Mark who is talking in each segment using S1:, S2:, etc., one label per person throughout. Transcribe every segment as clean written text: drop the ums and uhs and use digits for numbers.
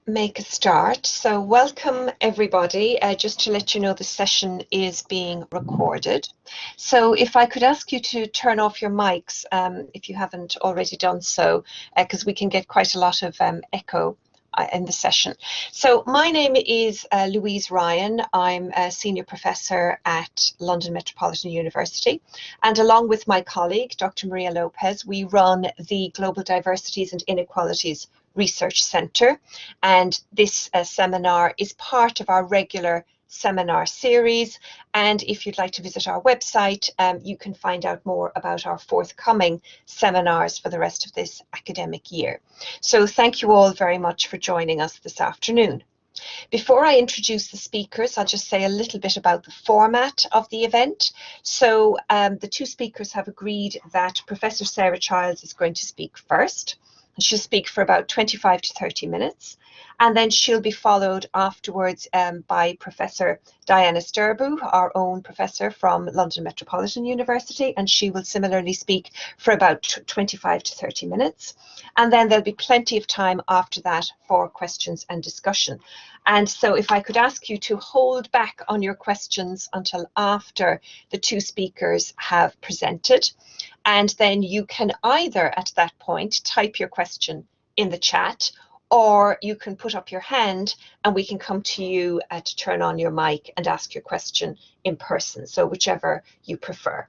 S1: make a start. So welcome everybody. Just to let you know, the session is being recorded. So if I could ask you to turn off your mics if you haven't already done so, because we can get quite a lot of echo in the session. So my name is Louise Ryan. I'm a senior professor at London Metropolitan University, and along with my colleague Dr. Maria Lopez, we run the Global Diversities and Inequalities Research Centre, and this seminar is part of our regular seminar series. And if you'd like to visit our website, you can find out more about our forthcoming seminars for the rest of this academic year. So thank you all very much for joining us this afternoon. Before I introduce the speakers, I'll just say a little bit about the format of the event. So the two speakers have agreed that Professor Sarah Chiles is going to speak first. She'll speak for about 25 to 30 minutes, and then she'll be followed afterwards by Professor Diana Sturbu, our own professor from London Metropolitan University, and she will similarly speak for about 25 to 30 minutes. And then there'll be plenty of time after that for questions and discussion. And so if I could ask you to hold back on your questions until after the two speakers have presented. And then you can either at that point type your question in the chat, or you can put up your hand and we can come to you to turn on your mic and ask your question in person. So whichever you prefer.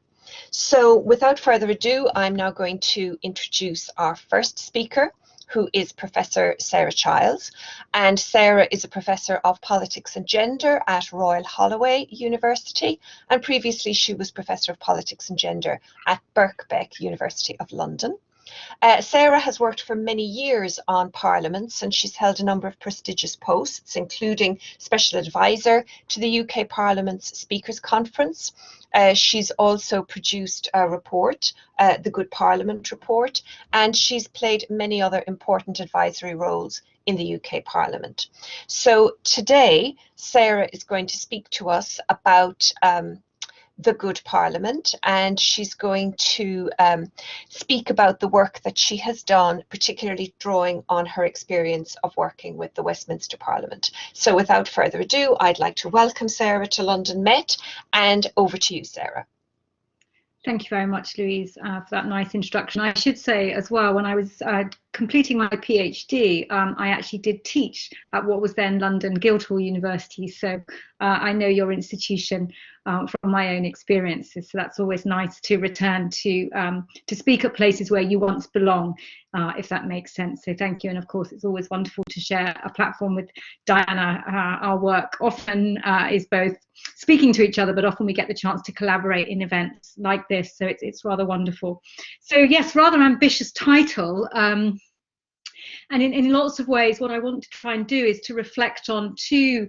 S1: So without further ado, I'm now going to introduce our first speaker, who is Professor Sarah Chiles. And Sarah is a Professor of Politics and Gender at Royal Holloway University, and previously she was Professor of Politics and Gender at Birkbeck, University of London. Sarah has worked for many years on parliaments, and she's held a number of prestigious posts, including Special Advisor to the UK Parliament's Speakers Conference. She's also produced a report, the Good Parliament Report, and she's played many other important advisory roles in the UK Parliament. So today, Sarah is going to speak to us about the Good Parliament, and she's going to speak about the work that she has done, particularly drawing on her experience of working with the Westminster Parliament. So without further ado, I'd like to welcome Sarah to London Met, and over to you, Sarah.
S2: Thank you very much, Louise, for that nice introduction. I should say as well, when I was completing my PhD, I actually did teach at what was then London Guildhall University. So I know your institution from my own experiences. So that's always nice to return to speak at places where you once belong, if that makes sense. So thank you. And of course, it's always wonderful to share a platform with Diana. Our work often is both speaking to each other, but often we get the chance to collaborate in events like this. So it's rather wonderful. So yes, rather ambitious title. And in lots of ways, what I want to try and do is to reflect on two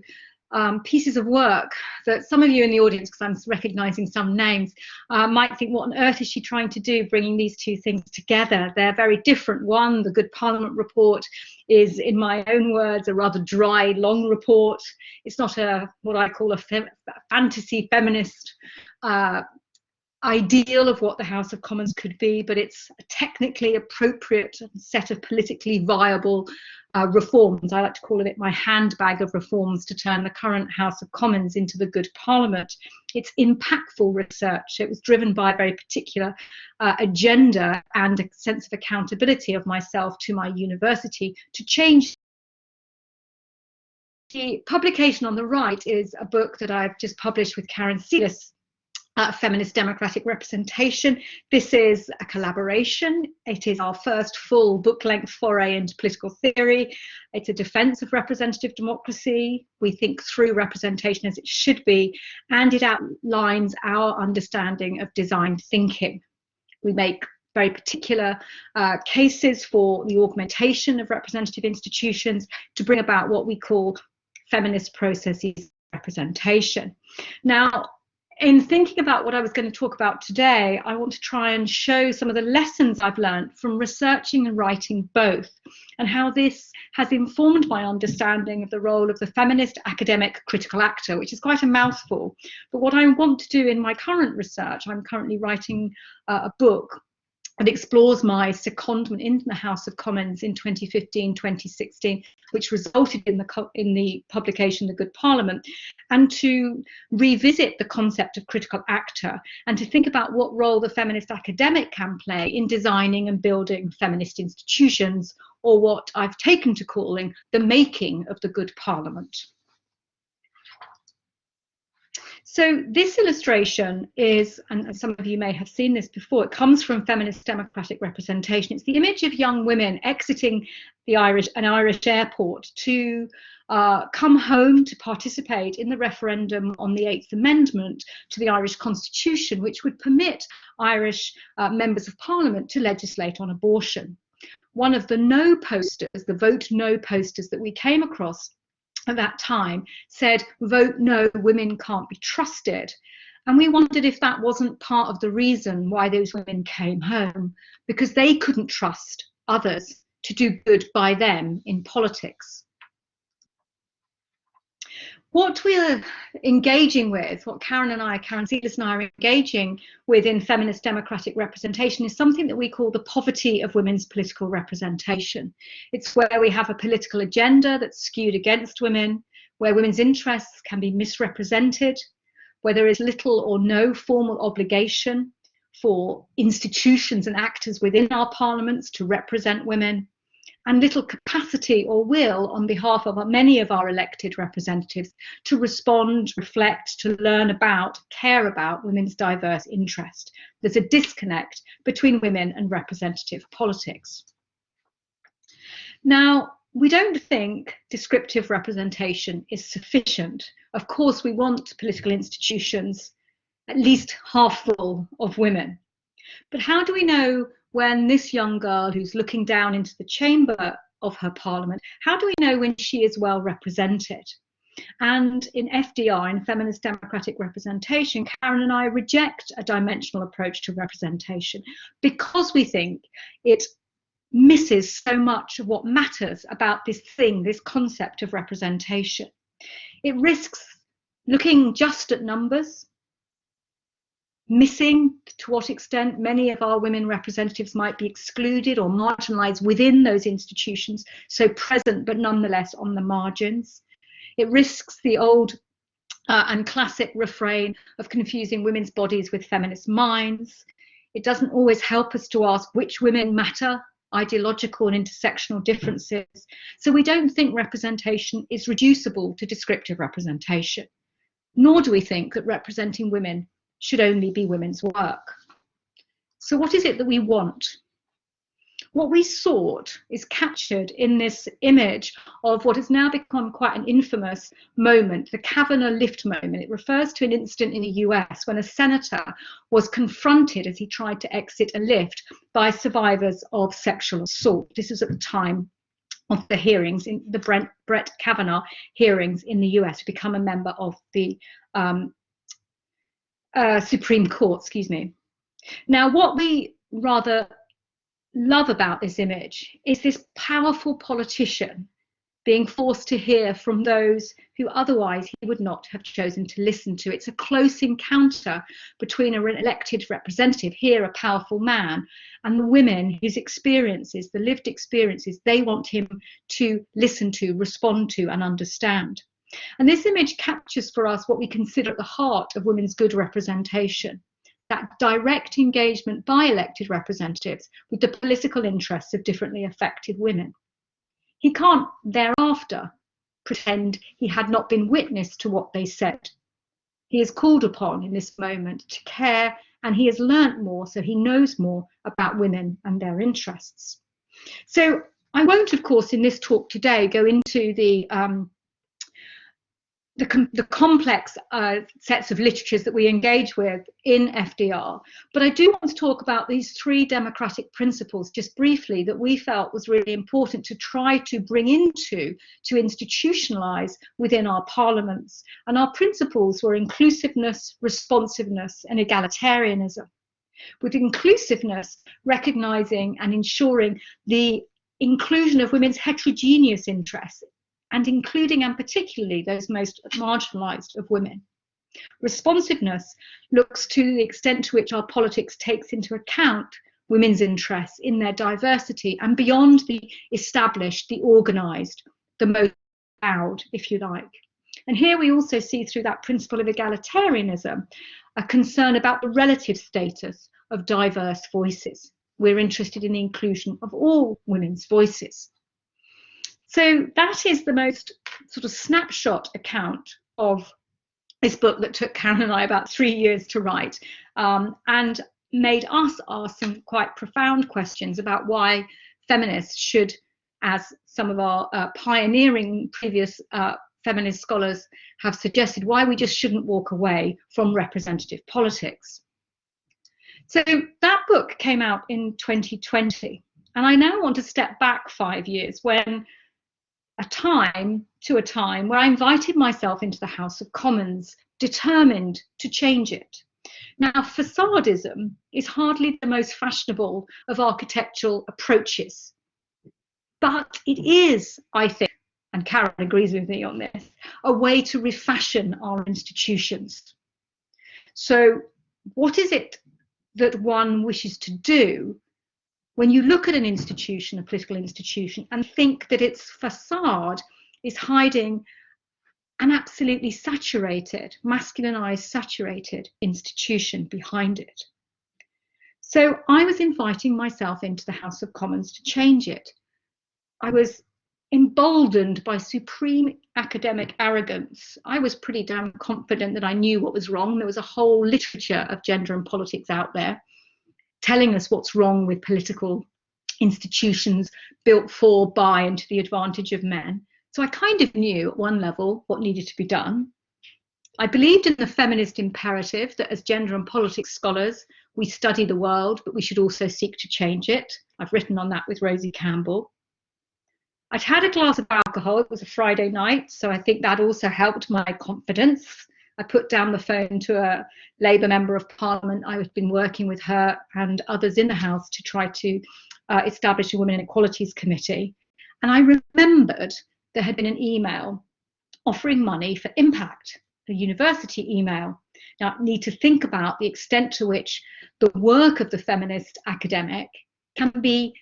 S2: pieces of work that some of you in the audience, because I'm recognizing some names, might think, what on earth is she trying to do, bringing these two things together? They're very different. One, the Good Parliament report, is, in my own words, a rather dry, long report. It's not what I call a fantasy feminist ideal of what the House of Commons could be, but it's a technically appropriate set of politically viable reforms. I like to call it my handbag of reforms to turn the current House of Commons into the Good Parliament. It's impactful research. It was driven by a very particular agenda and a sense of accountability of myself to my university to change. The publication on the right is a book that I've just published with Karen Chiles, Feminist Democratic Representation. This is a collaboration. It is our first full book-length foray into political theory. It's a defense of representative democracy. We think through representation as it should be, and it outlines our understanding of design thinking. We make very particular cases for the augmentation of representative institutions to bring about what we call feminist processes of representation. Now, in thinking about what I was going to talk about today, I want to try and show some of the lessons I've learned from researching and writing both, and how this has informed my understanding of the role of the feminist academic critical actor, which is quite a mouthful. But what I want to do in my current research, I'm currently writing a book and explores my secondment in the House of Commons in 2015-2016, which resulted in the publication The Good Parliament, and to revisit the concept of critical actor and to think about what role the feminist academic can play in designing and building feminist institutions, or what I've taken to calling the making of the good Parliament. So this illustration is, and some of you may have seen this before, it comes from Feminist Democratic Representation. It's the image of young women exiting an Irish airport to come home to participate in the referendum on the 8th Amendment to the Irish Constitution, which would permit Irish members of Parliament to legislate on abortion. One of the no posters, the vote no posters that we came across at that time said, "Vote no, women can't be trusted." And we wondered if that wasn't part of the reason why those women came home, because they couldn't trust others to do good by them in politics. What we're engaging with, what Karen Seedless and I are engaging with in Feminist Democratic Representation, is something that we call the poverty of women's political representation. It's where we have a political agenda that's skewed against women, where women's interests can be misrepresented, where there is little or no formal obligation for institutions and actors within our parliaments to represent women, and little capacity or will on behalf of many of our elected representatives to respond, reflect, to learn about, care about women's diverse interest. There's a disconnect between women and representative politics. Now, we don't think descriptive representation is sufficient. Of course, we want political institutions at least half full of women. But how do we know when this young girl who's looking down into the chamber of her parliament, how do we know when she is well represented? And in FDR, in Feminist Democratic Representation, Karen and I reject a dimensional approach to representation because we think it misses so much of what matters about this thing, this concept of representation. It risks looking just at numbers, missing to what extent many of our women representatives might be excluded or marginalised within those institutions, so present but nonetheless on the margins. It risks the old and classic refrain of confusing women's bodies with feminist minds. It doesn't always help us to ask which women matter, ideological and intersectional differences. So we don't think representation is reducible to descriptive representation, nor do we think that representing women should only be women's work. So what is it that we want? What we sought is captured in this image of what has now become quite an infamous moment, the Kavanaugh lift moment. It refers to an incident in the US when a senator was confronted as he tried to exit a lift by survivors of sexual assault. This was at the time of the hearings, in the Brett Kavanaugh hearings in the US, to become a member of the Supreme Court, excuse me. Now, what we rather love about this image is this powerful politician being forced to hear from those who otherwise he would not have chosen to listen to. It's a close encounter between an elected representative, here a powerful man, and the women whose experiences, the lived experiences, they want him to listen to, respond to, and understand. And this image captures for us what we consider at the heart of women's good representation, that direct engagement by elected representatives with the political interests of differently affected women. He can't thereafter pretend he had not been witness to what they said. He is called upon in this moment to care, and he has learnt more, so he knows more about women and their interests. So I won't, of course, in this talk today go into the complex sets of literatures that we engage with in FDR, but I do want to talk about these three democratic principles just briefly that we felt was really important to try to bring into, to institutionalize within our parliaments. And our principles were inclusiveness, responsiveness, and egalitarianism. With inclusiveness, recognizing and ensuring the inclusion of women's heterogeneous interests, and including and particularly those most marginalised of women. Responsiveness looks to the extent to which our politics takes into account women's interests in their diversity and beyond the established, the organised, the most loud, if you like. And here we also see through that principle of egalitarianism a concern about the relative status of diverse voices. We're interested in the inclusion of all women's voices. So that is the most sort of snapshot account of this book that took Karen and I about 3 years to write, and made us ask some quite profound questions about why feminists should, as some of our pioneering previous feminist scholars have suggested, why we just shouldn't walk away from representative politics. So that book came out in 2020, and I now want to step back 5 years when a time where I invited myself into the House of Commons, determined to change it. Now, facadism is hardly the most fashionable of architectural approaches, but it is, I think, and Karen agrees with me on this, a way to refashion our institutions. So what is it that one wishes to do when you look at an institution, a political institution, and think that its facade is hiding an absolutely saturated, masculinized, saturated institution behind it? So I was inviting myself into the House of Commons to change it. I was emboldened by supreme academic arrogance. I was pretty damn confident that I knew what was wrong. There was a whole literature of gender and politics out there telling us what's wrong with political institutions built for, by, and to the advantage of men. So I kind of knew at one level what needed to be done. I believed in the feminist imperative that as gender and politics scholars, we study the world, but we should also seek to change it. I've written on that with Rosie Campbell. I'd had a glass of alcohol. It was a Friday night, so I think that also helped my confidence. I put down the phone to a Labour member of Parliament. I had been working with her and others in the House to try to establish a Women Inequalities Committee. And I remembered there had been an email offering money for Impact, a university email. Now, I need to think about the extent to which the work of the feminist academic can be,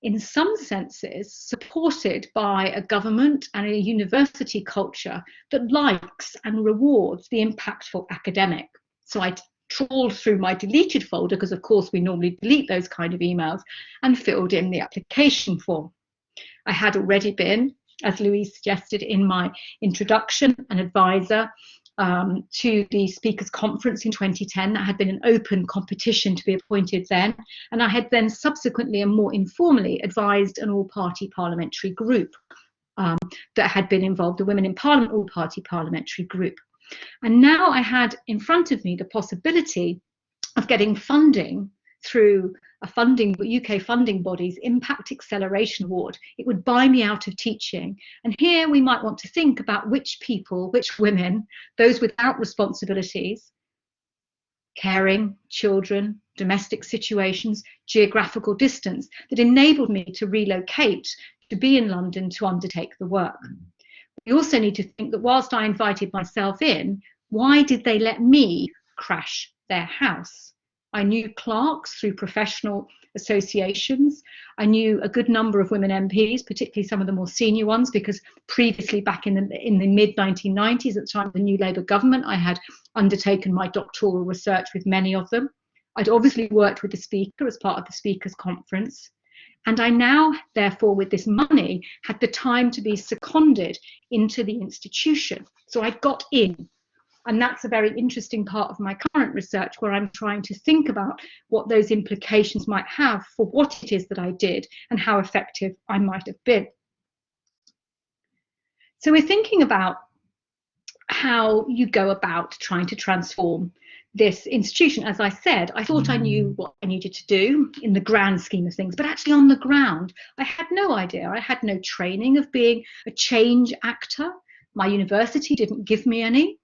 S2: in some senses, supported by a government and a university culture that likes and rewards the impactful academic. So I trawled through my deleted folder, because of course we normally delete those kind of emails, and filled in the application form. I had already been, as Louise suggested in my introduction, an advisor to the Speakers Conference in 2010. That had been an open competition to be appointed then, and I had then subsequently and more informally advised an all-party parliamentary group that had been involved, the Women in Parliament all-party parliamentary group. And now I had in front of me the possibility of getting funding through a UK funding body's Impact Acceleration Award. It would buy me out of teaching. And here we might want to think about which people, which women, those without responsibilities, caring, children, domestic situations, geographical distance, that enabled me to relocate, to be in London to undertake the work. We also need to think that whilst I invited myself in, why did they let me crash their house? I knew clerks through professional associations. I knew a good number of women MPs, particularly some of the more senior ones, because previously back in the mid-1990s, at the time of the new Labour government, I had undertaken my doctoral research with many of them. I'd obviously worked with the Speaker as part of the Speakers Conference. And I now, therefore, with this money, had the time to be seconded into the institution. So I got in. And that's a very interesting part of my current research, where I'm trying to think about what those implications might have for what it is that I did and how effective I might have been. So we're thinking about how you go about trying to transform this institution. As I said, I thought I knew what I needed to do in the grand scheme of things, but actually on the ground, I had no idea. I had no training of being a change actor. My university didn't give me any.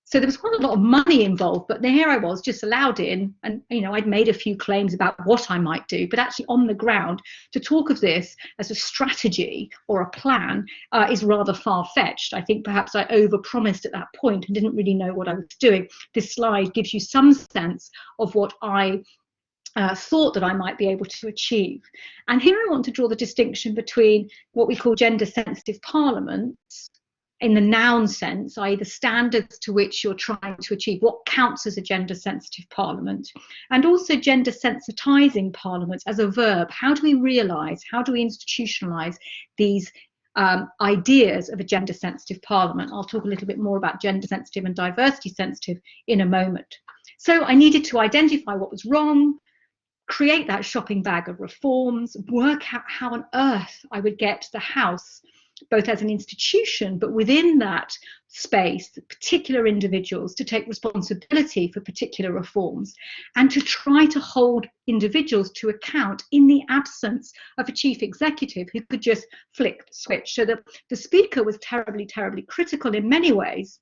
S2: So there was quite a lot of money involved, but here I was just allowed in, and I'd made a few claims about what I might do, but actually on the ground to talk of this as a strategy or a plan is rather far-fetched. I think perhaps I overpromised at that point and didn't really know what I was doing. This slide gives you some sense of what I thought that I might be able to achieve. And here I want to draw the distinction between what we call gender sensitive parliaments in the noun sense, i.e. the standards to which you're trying to achieve, what counts as a gender sensitive parliament, and also gender sensitizing parliaments as a verb. How do we realise, how do we institutionalise these ideas of a gender sensitive parliament? I'll talk a little bit more about gender sensitive and diversity sensitive in a moment. So I needed to identify what was wrong, create that shopping bag of reforms, work out how on earth I would get the House, both as an institution, but within that space, particular individuals to take responsibility for particular reforms, and to try to hold individuals to account in the absence of a chief executive who could just flick the switch. So the Speaker was terribly, terribly critical in many ways,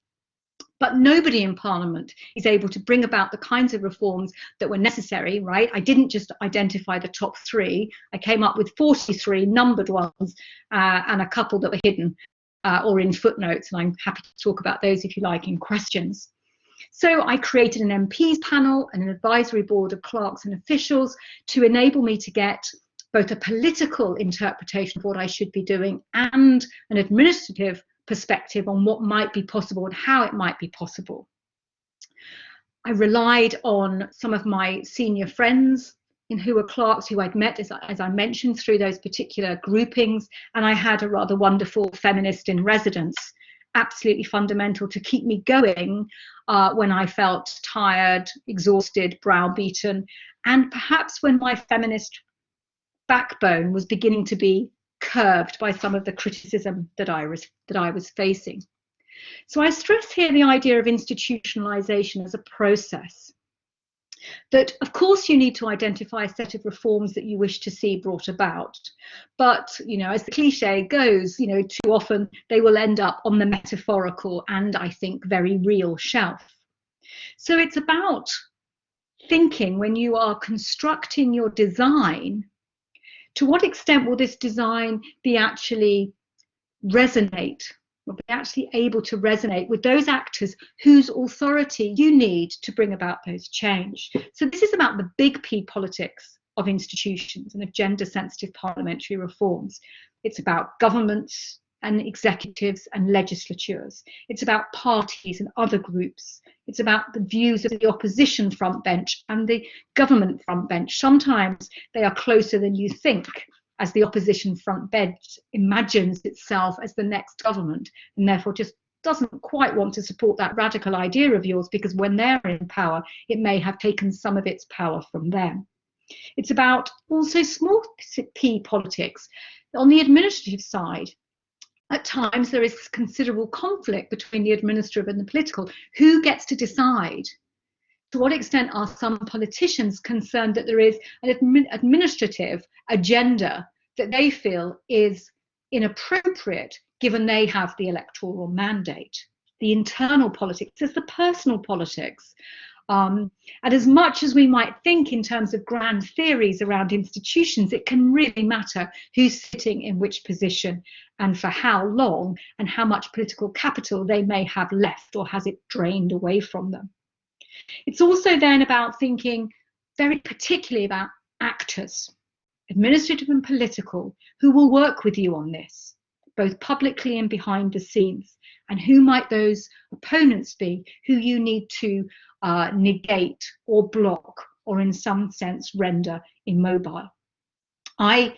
S2: but nobody in Parliament is able to bring about the kinds of reforms that were necessary, right? I didn't just identify the top 3. I came up with 43 numbered ones and a couple that were hidden or in footnotes, and I'm happy to talk about those if you like in questions. So I created an MPs panel and an advisory board of clerks and officials to enable me to get both a political interpretation of what I should be doing and an administrative perspective on what might be possible and how it might be possible. I relied on some of my senior friends who were clerks who I'd met, as I mentioned, through those particular groupings, and I had a rather wonderful feminist in residence, absolutely fundamental to keep me going when I felt tired, exhausted, browbeaten, and perhaps when my feminist backbone was beginning to be curbed by some of the criticism that I was facing. So I stress here the idea of institutionalization as a process. That of course you need to identify a set of reforms that you wish to see brought about, but as the cliche goes, too often they will end up on the metaphorical and I think very real shelf. So it's about thinking when you are constructing your design, to what extent will this design be actually resonate, will be actually able to resonate with those actors whose authority you need to bring about those change. So this is about the big P politics of institutions and of gender sensitive parliamentary reforms. It's about governments and executives and legislatures. It's about parties and other groups. It's about the views of the opposition front bench and the government front bench. Sometimes they are closer than you think, as the opposition front bench imagines itself as the next government and therefore just doesn't quite want to support that radical idea of yours, because when they're in power, it may have taken some of its power from them. It's about also small p politics. On the administrative side, at times there is considerable conflict between the administrative and the political. Who gets to decide? To what extent are some politicians concerned that there is an administrative agenda that they feel is inappropriate given they have the electoral mandate? The internal politics, there's the personal politics. And as much as we might think in terms of grand theories around institutions, it can really matter who's sitting in which position and for how long and how much political capital they may have left, or has it drained away from them. It's also then about thinking very particularly about actors, administrative and political, who will work with you on this, both publicly and behind the scenes, and who might those opponents be who you need to negate or block, or in some sense render immobile. I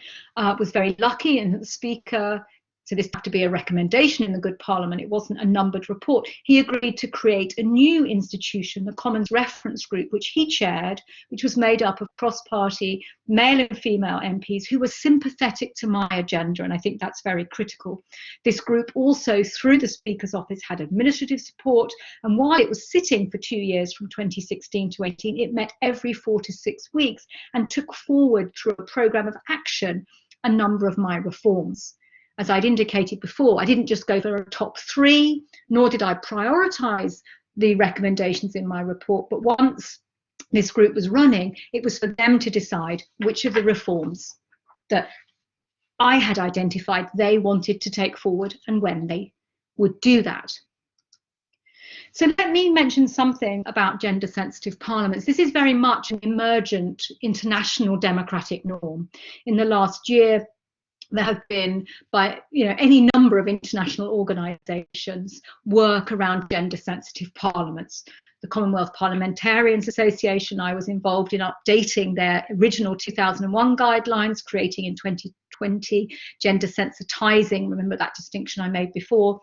S2: was very lucky in that the Speaker, so this had to be a recommendation in the Good Parliament, it wasn't a numbered report, he agreed to create a new institution, the Commons Reference Group, which he chaired, which was made up of cross-party male and female MPs who were sympathetic to my agenda, and I think that's very critical. This group also, through the Speaker's office, had administrative support, and while it was sitting for 2 years from 2016 to 18, it met every 4 to 6 weeks and took forward through a programme of action a number of my reforms. As I'd indicated before, I didn't just go for a top 3, nor did I prioritise the recommendations in my report, but once this group was running, it was for them to decide which of the reforms that I had identified they wanted to take forward and when they would do that. So let me mention something about gender-sensitive parliaments. This is very much an emergent international democratic norm. In the last year, there have been, by any number of international organisations, work around gender-sensitive parliaments. The Commonwealth Parliamentarians Association, I was involved in updating their original 2001 guidelines, creating in 2020 gender sensitising, remember that distinction I made before,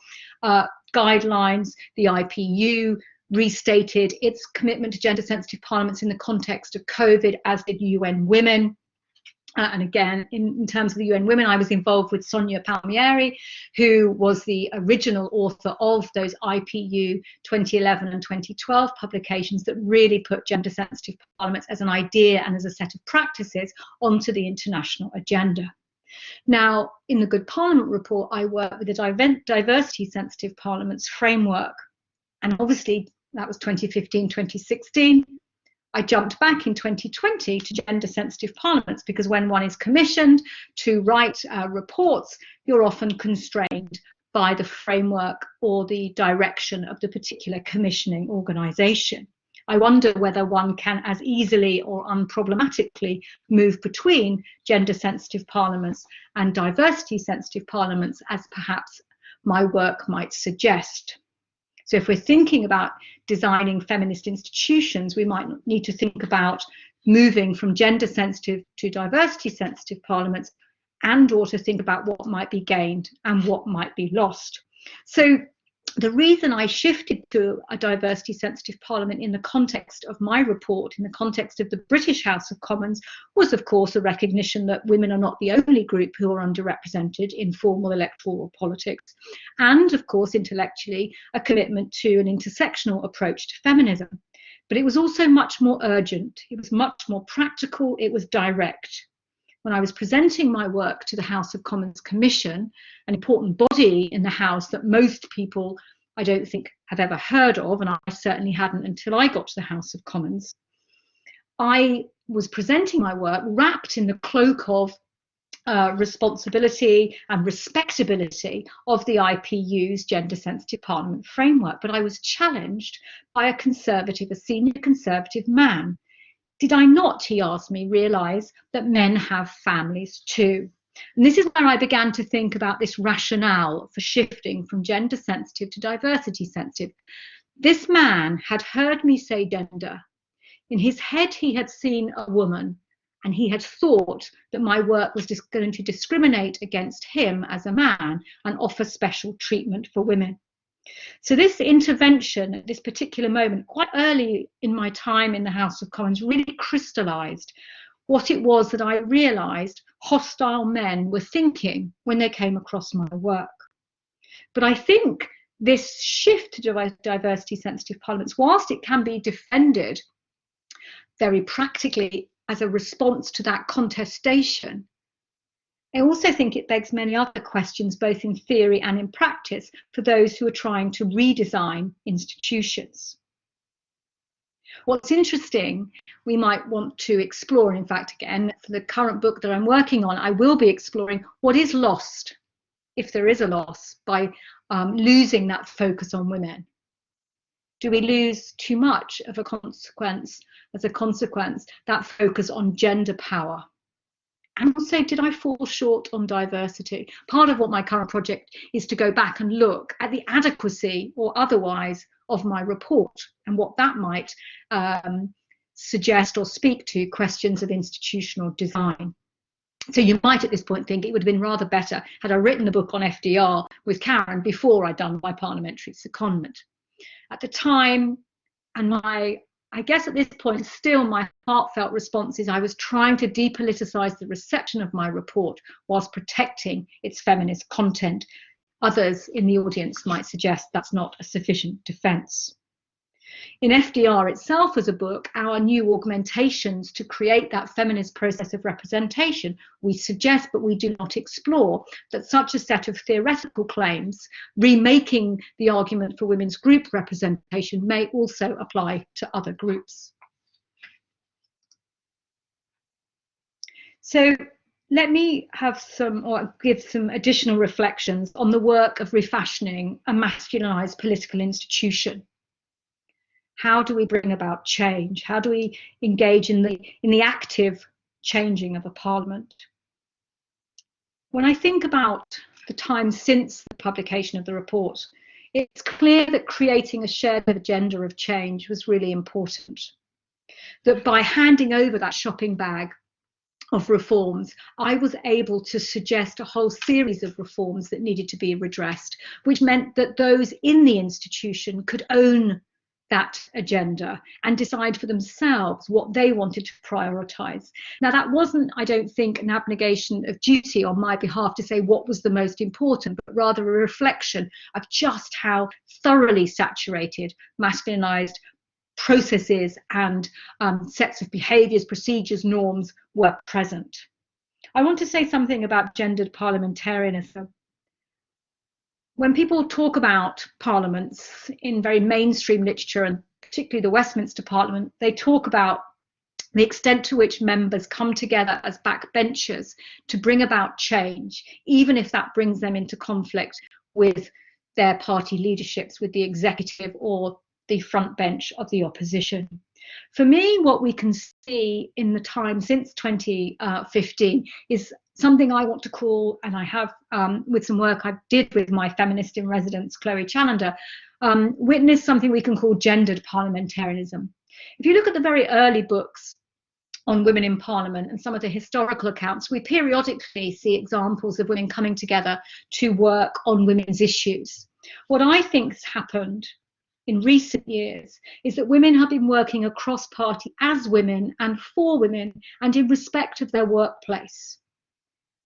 S2: guidelines. The IPU restated its commitment to gender sensitive parliaments in the context of COVID, as did UN Women. And again, in terms of the UN Women, I was involved with Sonia Palmieri, who was the original author of those IPU 2011 and 2012 publications that really put gender sensitive parliaments as an idea and as a set of practices onto the international agenda. Now, in the Good Parliament report, I work with the diversity sensitive parliaments framework. And obviously, that was 2015, 2016. I jumped back in 2020 to gender sensitive parliaments because when one is commissioned to write reports, you're often constrained by the framework or the direction of the particular commissioning organisation. I wonder whether one can as easily or unproblematically move between gender sensitive parliaments and diversity sensitive parliaments as perhaps my work might suggest. So if we're thinking about designing feminist institutions, we might need to think about moving from gender sensitive to diversity sensitive parliaments, and or to think about what might be gained and what might be lost. So the reason I shifted to a diversity sensitive parliament in the context of my report, in the context of the British House of Commons, was of course a recognition that women are not the only group who are underrepresented in formal electoral politics, and of course intellectually a commitment to an intersectional approach to feminism. But it was also much more urgent, it was much more practical, it was direct. When I was presenting my work to the House of Commons Commission, an important body in the House that most people, I don't think, have ever heard of, and I certainly hadn't until I got to the House of Commons, I was presenting my work wrapped in the cloak of responsibility and respectability of the IPU's gender sensitive parliament framework. But I was challenged by a senior conservative man. Did I not, he asked me, realise that men have families too? And this is where I began to think about this rationale for shifting from gender sensitive to diversity sensitive. This man had heard me say gender. In his head, he had seen a woman, and he had thought that my work was just going to discriminate against him as a man and offer special treatment for women. So this intervention at this particular moment, quite early in my time in the House of Commons, really crystallised what it was that I realised hostile men were thinking when they came across my work. But I think this shift to diversity sensitive parliaments, whilst it can be defended very practically as a response to that contestation, I also think it begs many other questions, both in theory and in practice, for those who are trying to redesign institutions. What's interesting, we might want to explore, in fact, again, for the current book that I'm working on, I will be exploring what is lost, if there is a loss, by losing that focus on women. Do we lose too much of a consequence, that focus on gender power? And also, did I fall short on diversity? Part of what my current project is to go back and look at the adequacy or otherwise of my report and what that might suggest or speak to questions of institutional design. So you might at this point think it would have been rather better had I written the book on FDR with Karen before I'd done my parliamentary secondment. At the time, and I guess at this point, still my heartfelt response is I was trying to depoliticise the reception of my report whilst protecting its feminist content. Others in the audience might suggest that's not a sufficient defence. In FDR itself as a book, our new augmentations to create that feminist process of representation, we suggest, but we do not explore, that such a set of theoretical claims, remaking the argument for women's group representation, may also apply to other groups. So let me have give some additional reflections on the work of refashioning a masculinized political institution. How do we bring about change? How do we engage in the active changing of a parliament? When I think about the time since the publication of the report, it's clear that creating a shared agenda of change was really important. That by handing over that shopping bag of reforms, I was able to suggest a whole series of reforms that needed to be redressed, which meant that those in the institution could own that agenda and decide for themselves what they wanted to prioritise. Now, that wasn't, I don't think, an abnegation of duty on my behalf to say what was the most important, but rather a reflection of just how thoroughly saturated masculinised processes and sets of behaviours, procedures, norms were present. I want to say something about gendered parliamentarianism. When people talk about parliaments in very mainstream literature, and particularly the Westminster Parliament, they talk about the extent to which members come together as backbenchers to bring about change, even if that brings them into conflict with their party leaderships, with the executive or the front bench of the opposition. For me, what we can see in the time since 2015 is something I want to call, and I have with some work I did with my feminist in residence, Chloe Challenger, witnessed something we can call gendered parliamentarianism. If you look at the very early books on women in parliament and some of the historical accounts, we periodically see examples of women coming together to work on women's issues. What I think has happened in recent years is that women have been working across party as women and for women and in respect of their workplace.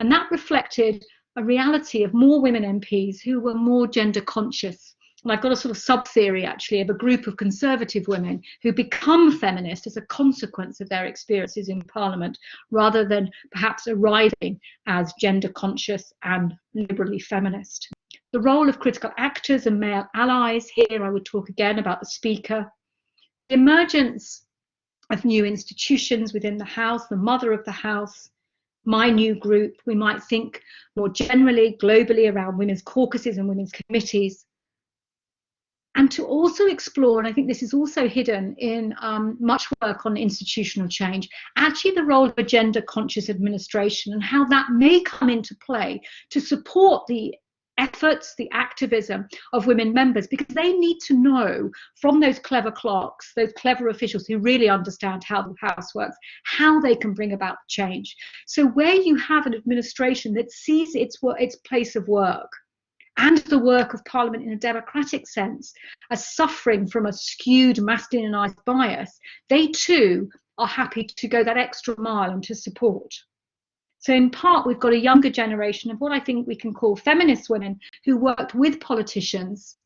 S2: And that reflected a reality of more women MPs who were more gender conscious. And I've got a sort of sub-theory actually of a group of conservative women who become feminist as a consequence of their experiences in Parliament, rather than perhaps arriving as gender conscious and liberally feminist. The role of critical actors and male allies, here I would talk again about the Speaker. The emergence of new institutions within the House, the mother of the House, my new group, we might think more generally, globally, around women's caucuses and women's committees. And to also explore, and I think this is also hidden in much work on institutional change, actually the role of a gender-conscious administration and how that may come into play to support the efforts, the activism of women members, because they need to know from those clever clerks, those clever officials who really understand how the House works, how they can bring about change. So where you have an administration that sees its place of work and the work of Parliament in a democratic sense as suffering from a skewed masculinised bias, they too are happy to go that extra mile and to support. So in part, we've got a younger generation of what I think we can call feminist women who worked with politicians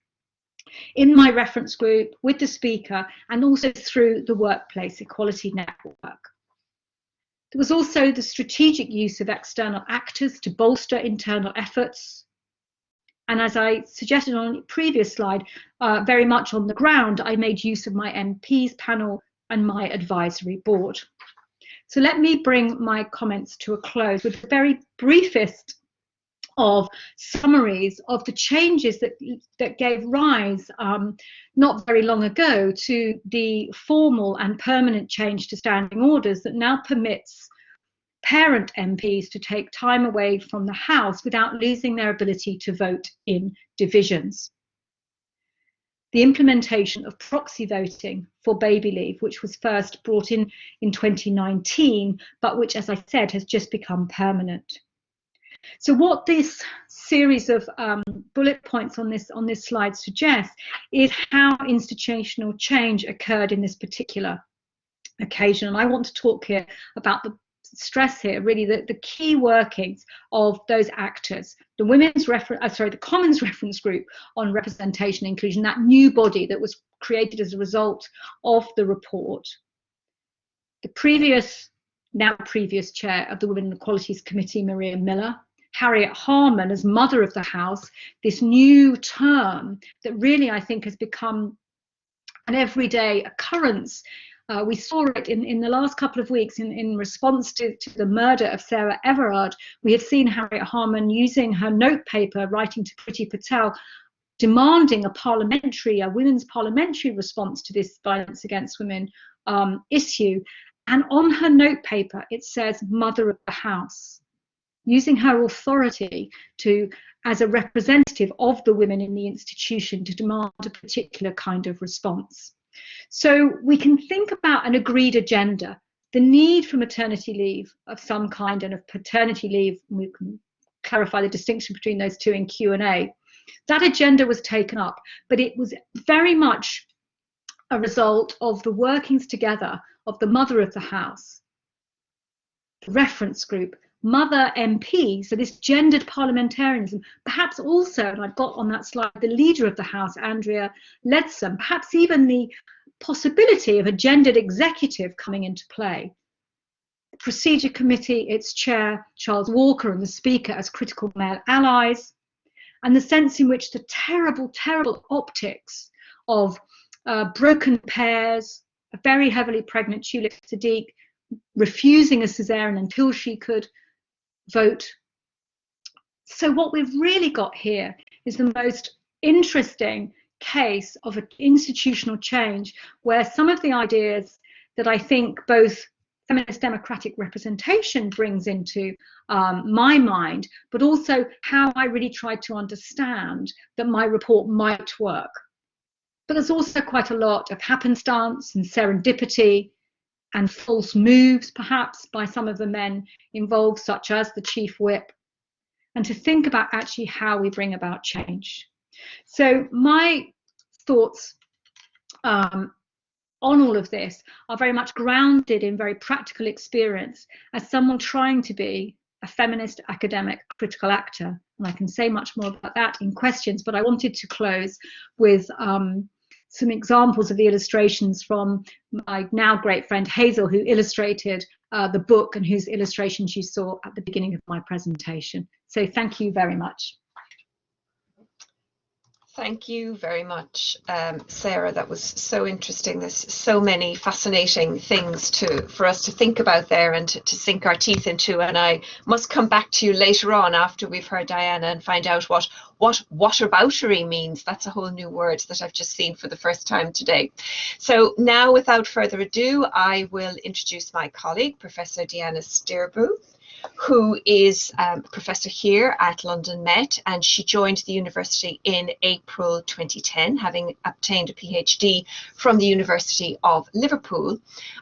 S2: in my reference group, with the Speaker, and also through the Workplace Equality Network. There was also the strategic use of external actors to bolster internal efforts. And as I suggested on a previous slide, very much on the ground, I made use of my MPs panel and my advisory board. So let me bring my comments to a close with the very briefest of summaries of the changes that gave rise not very long ago to the formal and permanent change to standing orders that now permits parent MPs to take time away from the House without losing their ability to vote in divisions. The implementation of proxy voting for baby leave, which was first brought in 2019, but which, as I said, has just become permanent. So what this series of bullet points on this slide suggests is how institutional change occurred in this particular occasion. And I want to talk here about the stress here, really, the key workings of those actors, the Commons Reference Group on Representation and Inclusion, that new body that was created as a result of the report, the now previous chair of the Women and Equalities Committee, Maria Miller, Harriet Harman as Mother of the House, this new term that really I think has become an everyday occurrence. We saw it in the last couple of weeks in response to the murder of Sarah Everard. We have seen Harriet Harman using her notepaper, writing to Priti Patel, demanding a women's parliamentary response to this violence against women issue. And on her note paper, it says Mother of the House, using her authority as a representative of the women in the institution to demand a particular kind of response. So we can think about an agreed agenda, the need for maternity leave of some kind and of paternity leave. We can clarify the distinction between those two in Q&A. That agenda was taken up, but it was very much a result of the workings together of the Mother of the House, the reference group, Mother MP, so this gendered parliamentarianism, perhaps also, and I've got on that slide, the leader of the House, Andrea Leadsom, perhaps even the possibility of a gendered executive coming into play. The Procedure Committee, its chair, Charles Walker, and the Speaker as critical male allies, and the sense in which the terrible, terrible optics of broken pairs, a very heavily pregnant Tulip Sadiq refusing a cesarean until she could vote. So what we've really got here is the most interesting case of an institutional change, where some of the ideas that I think both feminist democratic representation brings into my mind, but also how I really tried to understand that my report might work. But there's also quite a lot of happenstance and serendipity and false moves, perhaps, by some of the men involved, such as the Chief Whip, and to think about actually how we bring about change. So my thoughts on all of this are very much grounded in very practical experience as someone trying to be a feminist academic critical actor. And I can say much more about that in questions, but I wanted to close with some examples of the illustrations from my now great friend Hazel, who illustrated the book and whose illustrations you saw at the beginning of my presentation. So thank you very much.
S1: Thank you very much, Sarah. That was so interesting. There's so many fascinating things for us to think about there and to sink our teeth into. And I must come back to you later on after we've heard Diana and find out what whataboutery means. That's a whole new word that I've just seen for the first time today. So now, without further ado, I will introduce my colleague, Professor Diana Stirbu, who is a professor here at London Met, and she joined the university in April 2010, having obtained a PhD from the University of Liverpool.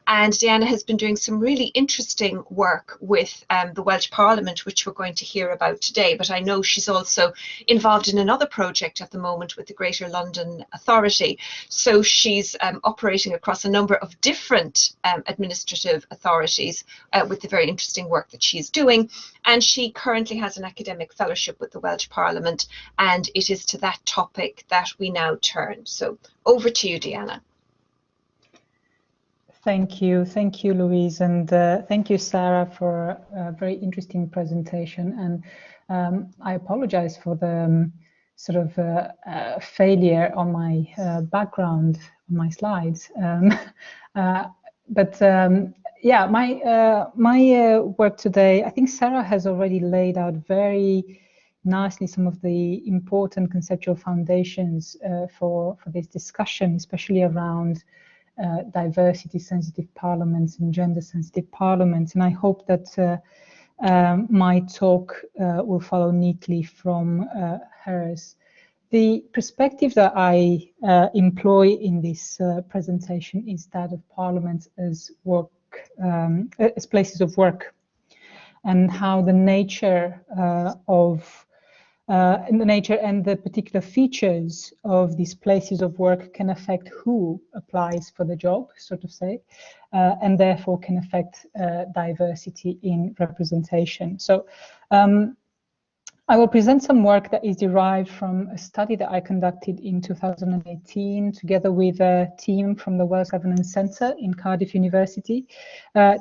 S1: And Diana has been doing some really interesting work with the Welsh Parliament, which we're going to hear about today. But I know she's also involved in another project at the moment with the Greater London Authority. So she's operating across a number of different administrative authorities with the very interesting work that she's doing, and she currently has an academic fellowship with the Welsh Parliament, and it is to that topic that we now turn. So over to you, Diana.
S3: Thank you, Louise, and thank you, Sarah, for a very interesting presentation. And I apologize for the sort of failure on my background on my slides, yeah, my work today, I think Sarah has already laid out very nicely some of the important conceptual foundations for this discussion, especially around diversity-sensitive parliaments and gender-sensitive parliaments. And I hope that my talk will follow neatly from hers. The perspective that I employ in this presentation is that of parliaments as work, as places of work, and how the nature and the particular features of these places of work can affect who applies for the job, so to say, and therefore can affect diversity in representation. So I will present some work that is derived from a study that I conducted in 2018 together with a team from the Welsh Governance Centre in Cardiff University.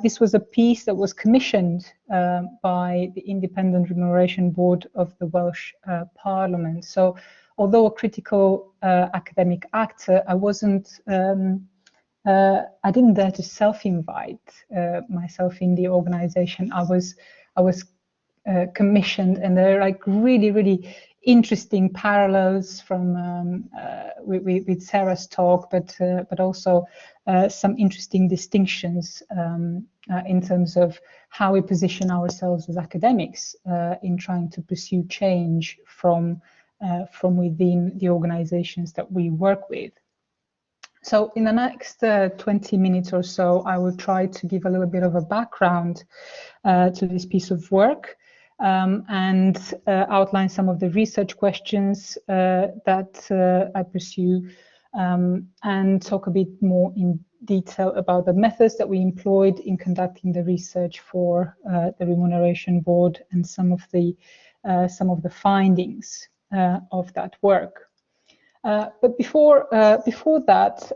S3: This was a piece that was commissioned by the Independent Remuneration Board of the Welsh Parliament. So although a critical academic actor, I wasn't, I didn't dare to self-invite myself in the organisation. I was commissioned, and they're like really interesting parallels from with Sarah's talk, but also some interesting distinctions in terms of how we position ourselves as academics in trying to pursue change from within the organizations that we work with. So in the next 20 minutes or so, I will try to give a little bit of a background to this piece of work and outline some of the research questions that I pursue and talk a bit more in detail about the methods that we employed in conducting the research for the Remuneration Board and some of the findings of that work. But before that,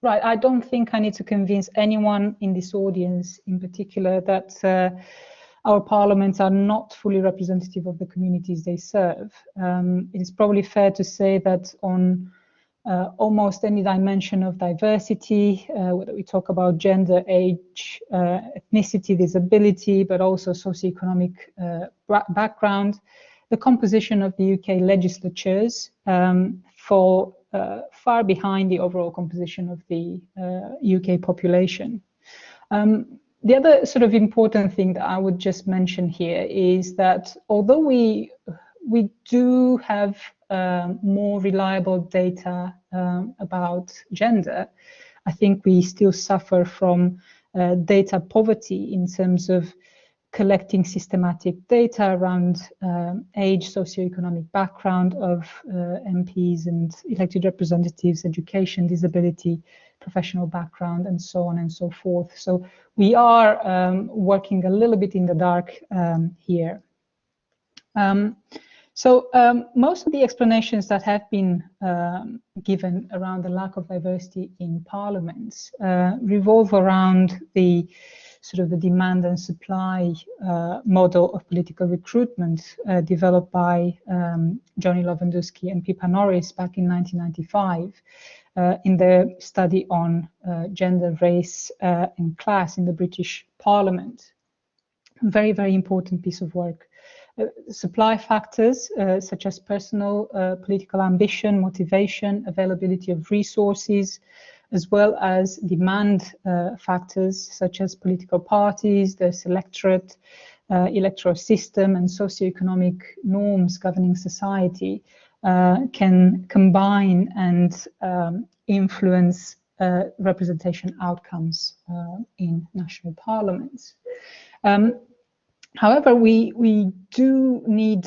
S3: right, I don't think I need to convince anyone in this audience in particular that our parliaments are not fully representative of the communities they serve. It is probably fair to say that on almost any dimension of diversity, whether we talk about gender, age, ethnicity, disability, but also socioeconomic background, the composition of the UK legislatures fall far behind the overall composition of the UK population. The other sort of important thing that I would just mention here is that although we do have more reliable data about gender, I think we still suffer from data poverty in terms of collecting systematic data around age, socioeconomic background of MPs and elected representatives, education, disability, professional background, and so on and so forth. So we are working a little bit in the dark here. Most of the explanations that have been given around the lack of diversity in parliaments revolve around the sort of the demand and supply model of political recruitment developed by Johnny Lewandowski and Pippa Norris back in 1995 in their study on gender, race and class in the British Parliament. Very, very important piece of work. Supply factors such as personal political ambition, motivation, availability of resources, as well as demand factors such as political parties, the electorate, electoral system, and socioeconomic norms governing society can combine and influence representation outcomes in national parliaments. However, we do need,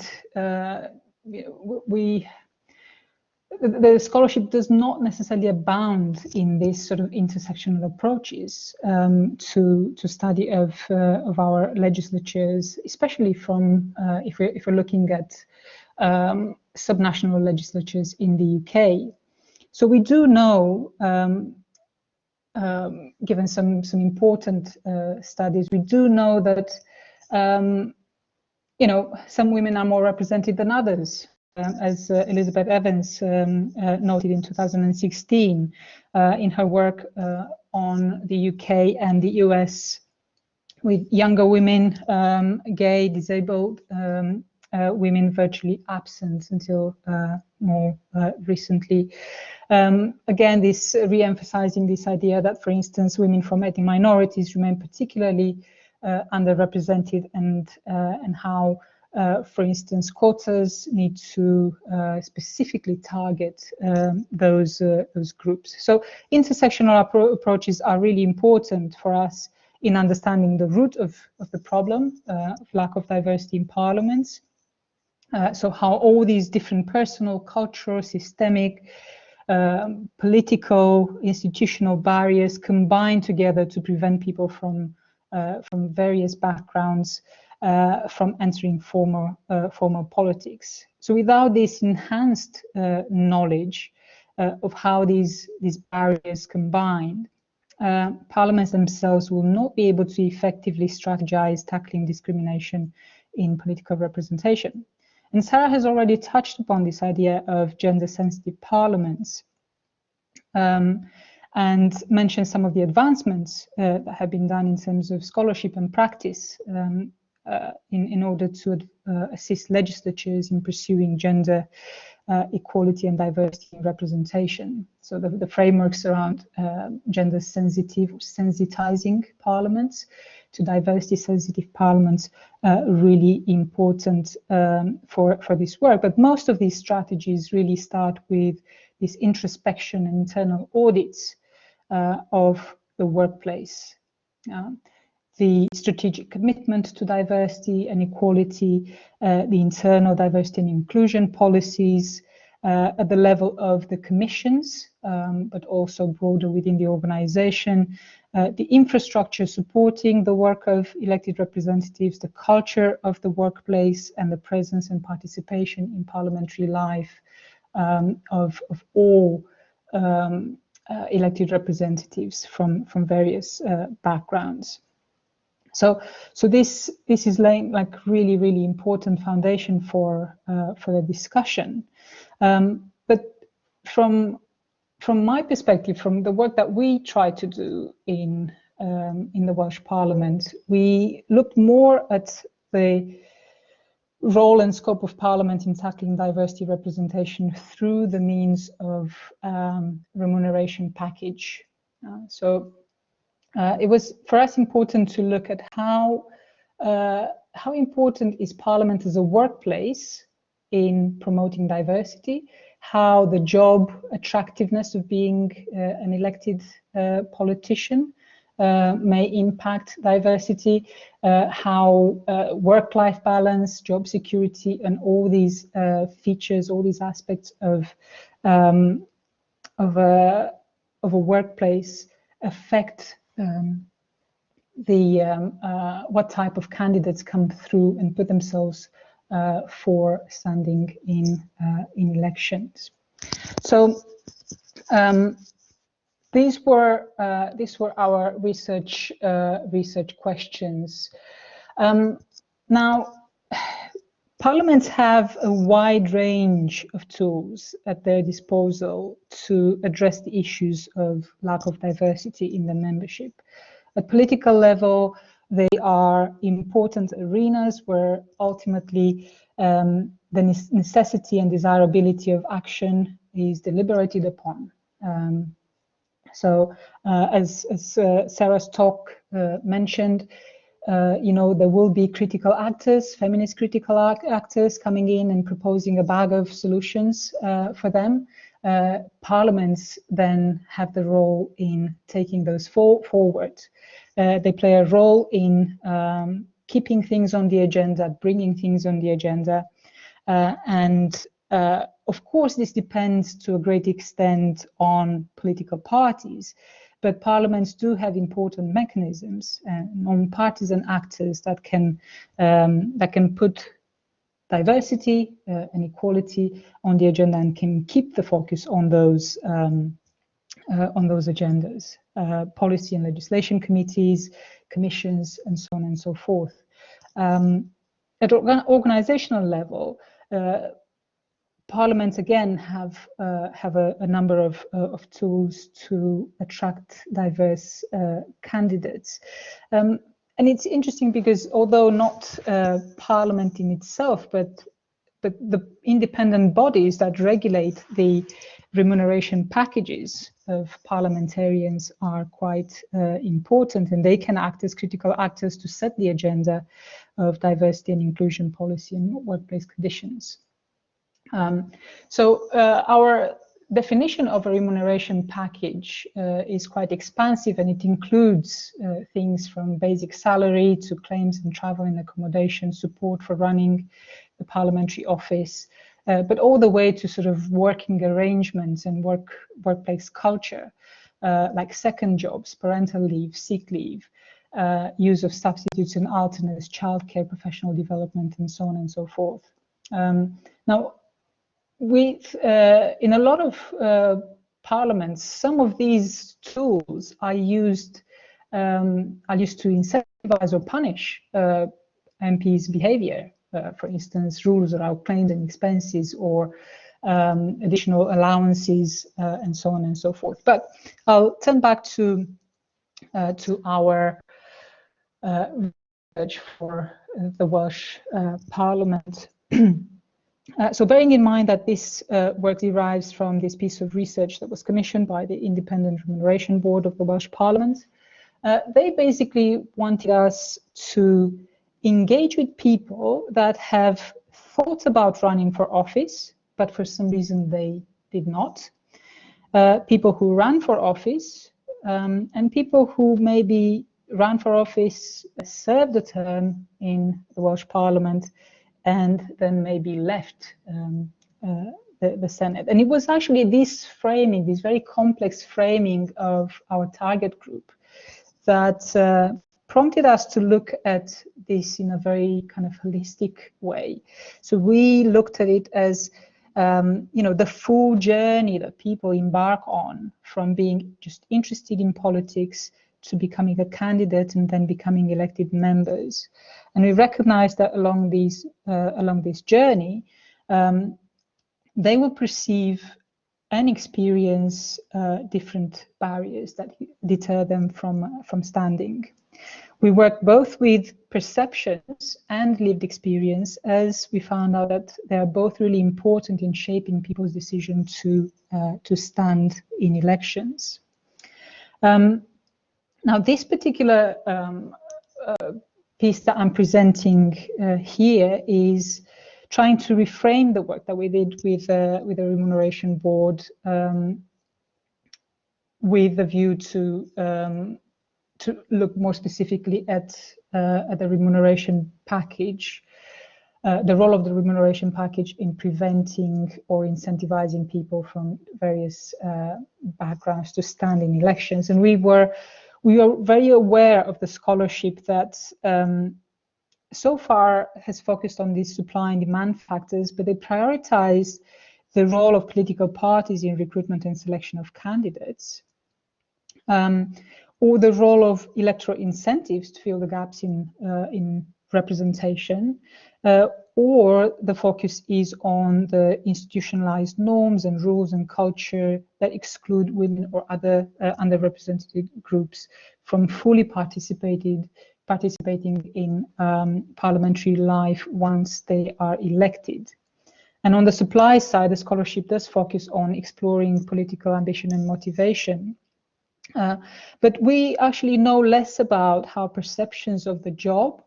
S3: the scholarship does not necessarily abound in this sort of intersectional approaches to study of our legislatures, especially from if we're looking at subnational legislatures in the UK. So we do know, given some important studies, we do know that you know, some women are more represented than others. As Elizabeth Evans noted in 2016 in her work on the UK and the US, with younger women, gay, disabled women virtually absent until more recently. Again, this re-emphasizing this idea that, for instance, women from ethnic minorities remain particularly underrepresented, and how for instance, quotas need to specifically target those groups. So intersectional approaches are really important for us in understanding the root of the problem of lack of diversity in parliaments. So how all these different personal, cultural, systemic, political, institutional barriers combine together to prevent people from various backgrounds from entering formal politics. So without this enhanced knowledge of how these barriers combine, parliaments themselves will not be able to effectively strategize tackling discrimination in political representation. And Sarah has already touched upon this idea of gender-sensitive parliaments and mentioned some of the advancements that have been done in terms of scholarship and practice in order to assist legislatures in pursuing gender equality and diversity in representation. So the frameworks around gender sensitive, sensitizing parliaments to diversity sensitive parliaments really important for this work. But most of these strategies really start with this introspection and internal audits of the workplace. The strategic commitment to diversity and equality, the internal diversity and inclusion policies at the level of the commissions, but also broader within the organization, the infrastructure supporting the work of elected representatives, the culture of the workplace, and the presence and participation in parliamentary life of all elected representatives from various backgrounds. So this is laying like really important foundation for the discussion. But from my perspective, from the work that we try to do in the Welsh Parliament, we looked more at the role and scope of Parliament in tackling diversity representation through the means of remuneration package. It was for us important to look at how important is Parliament as a workplace in promoting diversity, how the job attractiveness of being an elected politician may impact diversity, how work-life balance, job security, and all these features, all these aspects of a workplace affect what type of candidates come through and put themselves for standing in elections. So these were our research questions. Now, parliaments have a wide range of tools at their disposal to address the issues of lack of diversity in the membership. At political level, they are important arenas where ultimately the necessity and desirability of action is deliberated upon. As Sarah's talk mentioned, there will be critical actors, feminist critical actors coming in and proposing a bag of solutions for them. Parliaments then have the role in taking those forward. They play a role in keeping things on the agenda, bringing things on the agenda, and of course, this depends to a great extent on political parties, but parliaments do have important mechanisms and non-partisan actors that can put diversity and equality on the agenda and can keep the focus on those agendas. Policy and legislation committees, commissions, and so on and so forth. At organizational level, parliaments again have a number of tools to attract diverse candidates. And it's interesting because although not Parliament in itself, but the independent bodies that regulate the remuneration packages of parliamentarians are quite important, and they can act as critical actors to set the agenda of diversity and inclusion policy and workplace conditions. Our definition of a remuneration package is quite expansive, and it includes things from basic salary to claims and travel and accommodation, support for running the parliamentary office, but all the way to sort of working arrangements and workplace culture, like second jobs, parental leave, sick leave, use of substitutes and alternates, childcare, professional development, and so on and so forth. Now, in a lot of parliaments, some of these tools are used to incentivize or punish MPs' behavior. For instance, rules around claims and expenses, or additional allowances, and so on and so forth. But I'll turn back to our research for the Welsh Parliament. So bearing in mind that this work derives from this piece of research that was commissioned by the Independent Remuneration Board of the Welsh Parliament, they basically wanted us to engage with people that have thought about running for office, but for some reason they did not. People who ran for office, and people who maybe ran for office, served a term in the Welsh Parliament, and then maybe left the Senate. And it was actually this framing, this very complex framing of our target group, that prompted us to look at this in a very kind of holistic way. So we looked at it as the full journey that people embark on, from being just interested in politics to becoming a candidate and then becoming elected members. And we recognize that along this journey, they will perceive and experience different barriers that deter them from standing. We work both with perceptions and lived experience, as we found out that they are both really important in shaping people's decision to stand in elections. Now, this particular piece that I'm presenting here is trying to reframe the work that we did with the Remuneration Board, with a view to look more specifically at the remuneration package, the role of the remuneration package in preventing or incentivizing people from various backgrounds to stand in elections. And we are very aware of the scholarship that so far has focused on these supply and demand factors, but they prioritize the role of political parties in recruitment and selection of candidates, or the role of electoral incentives to fill the gaps in representation, or the focus is on the institutionalized norms and rules and culture that exclude women or other underrepresented groups from fully participating in parliamentary life once they are elected. And on the supply side, the scholarship does focus on exploring political ambition and motivation. But we actually know less about how perceptions of the job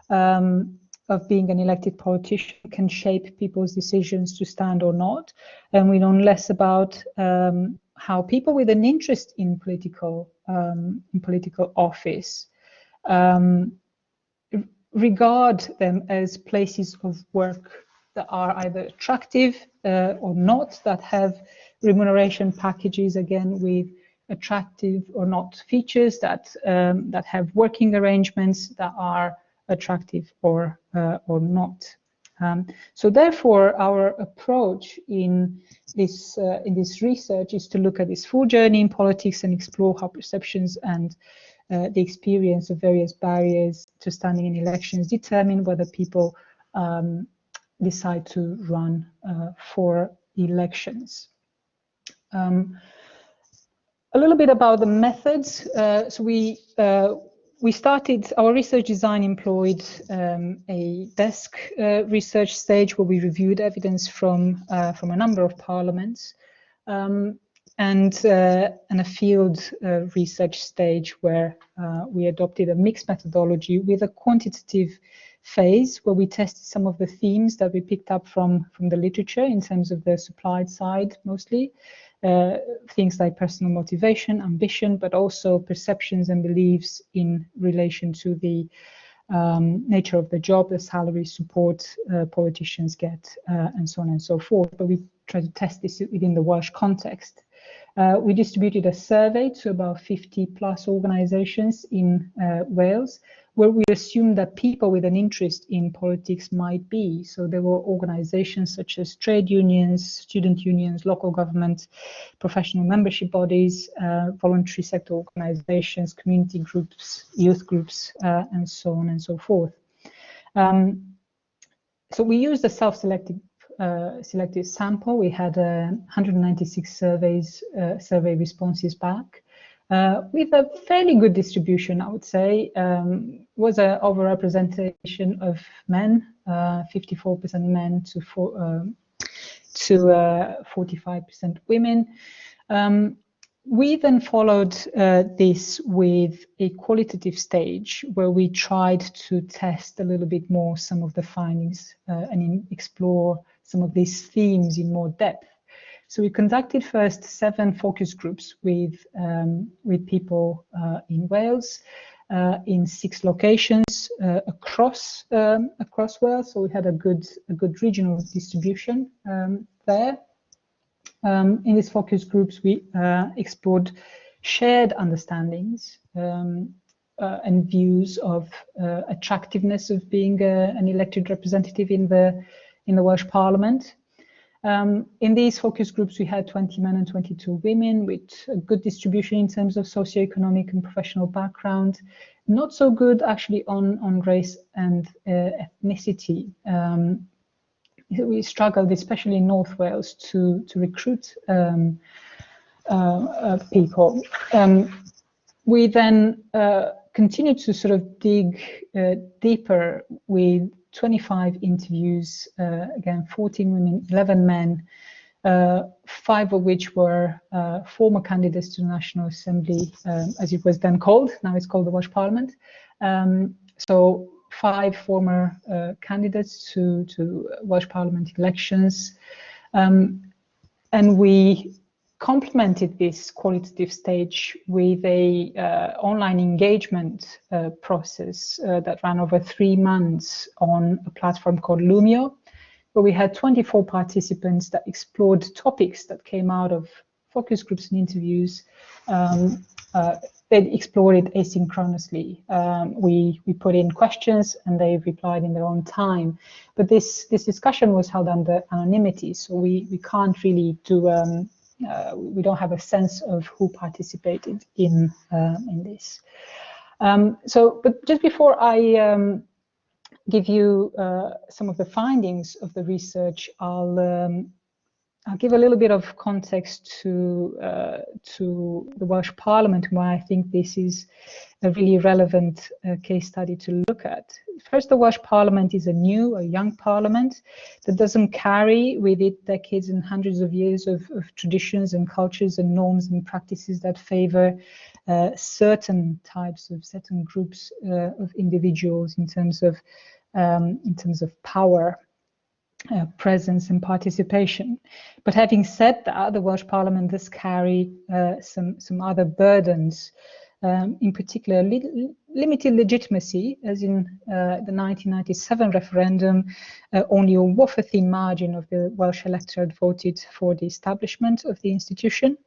S3: of being an elected politician can shape people's decisions to stand or not. And we know less about how people with an interest in political office regard them as places of work that are either attractive or not, that have remuneration packages, again, with attractive or not features, that have working arrangements that are attractive or not. So therefore, our approach in this research is to look at this full journey in politics and explore how perceptions and the experience of various barriers to standing in elections determine whether people decide to run for elections. A little bit about the methods. So we started, our research design employed a desk research stage where we reviewed evidence from a number of parliaments, and a field research stage where we adopted a mixed methodology with a quantitative phase where we tested some of the themes that we picked up from the literature in terms of the supplied side mostly. Things like personal motivation, ambition, but also perceptions and beliefs in relation to the nature of the job, the salary, support politicians get, and so on and so forth. But we try to test this within the Welsh context. We distributed a survey to about 50 plus organizations in Wales, where we assumed that people with an interest in politics might be. So there were organizations such as trade unions, student unions, local government, professional membership bodies, voluntary sector organizations, community groups, youth groups, and so on and so forth. So we used a self-selected selected sample. We had 196 survey responses back. with a fairly good distribution, I would say. Was an overrepresentation of men, 54% men to 45% women. We then followed this with a qualitative stage where we tried to test a little bit more some of the findings and explore some of these themes in more depth. So we conducted first 7 focus groups with people in Wales, in 6 locations across Wales. So we had a good regional distribution there. In these focus groups, we explored shared understandings and views of attractiveness of being an elected representative in the Welsh Parliament. In these focus groups, we had 20 men and 22 women with a good distribution in terms of socioeconomic and professional background. Not so good actually on race and ethnicity. We struggled, especially in North Wales, to recruit people. We then continued to sort of dig deeper with 25 interviews, again, 14 women, 11 men, 5 of which were former candidates to the National Assembly, as it was then called. Now it's called the Welsh Parliament. So 5 former candidates to Welsh Parliament elections. And we complemented this qualitative stage with a online engagement process that ran over 3 months on a platform called Lumio, where we had 24 participants that explored topics that came out of focus groups and interviews. They explored it asynchronously. We put in questions and they replied in their own time. But this discussion was held under anonymity, so we can't really do we don't have a sense of who participated in this. But just before I give you some of the findings of the research, I'll give a little bit of context to the Welsh Parliament, why I think this is a really relevant case study to look at. First, the Welsh Parliament is a young parliament that doesn't carry with it decades and hundreds of years of traditions and cultures and norms and practices that favor certain groups of individuals in terms of power, presence and participation. But having said that, the Welsh Parliament does carry some other burdens, in particular limited legitimacy, as in the 1997 referendum. Only a wafer-thin margin of the Welsh electorate voted for the establishment of the institution.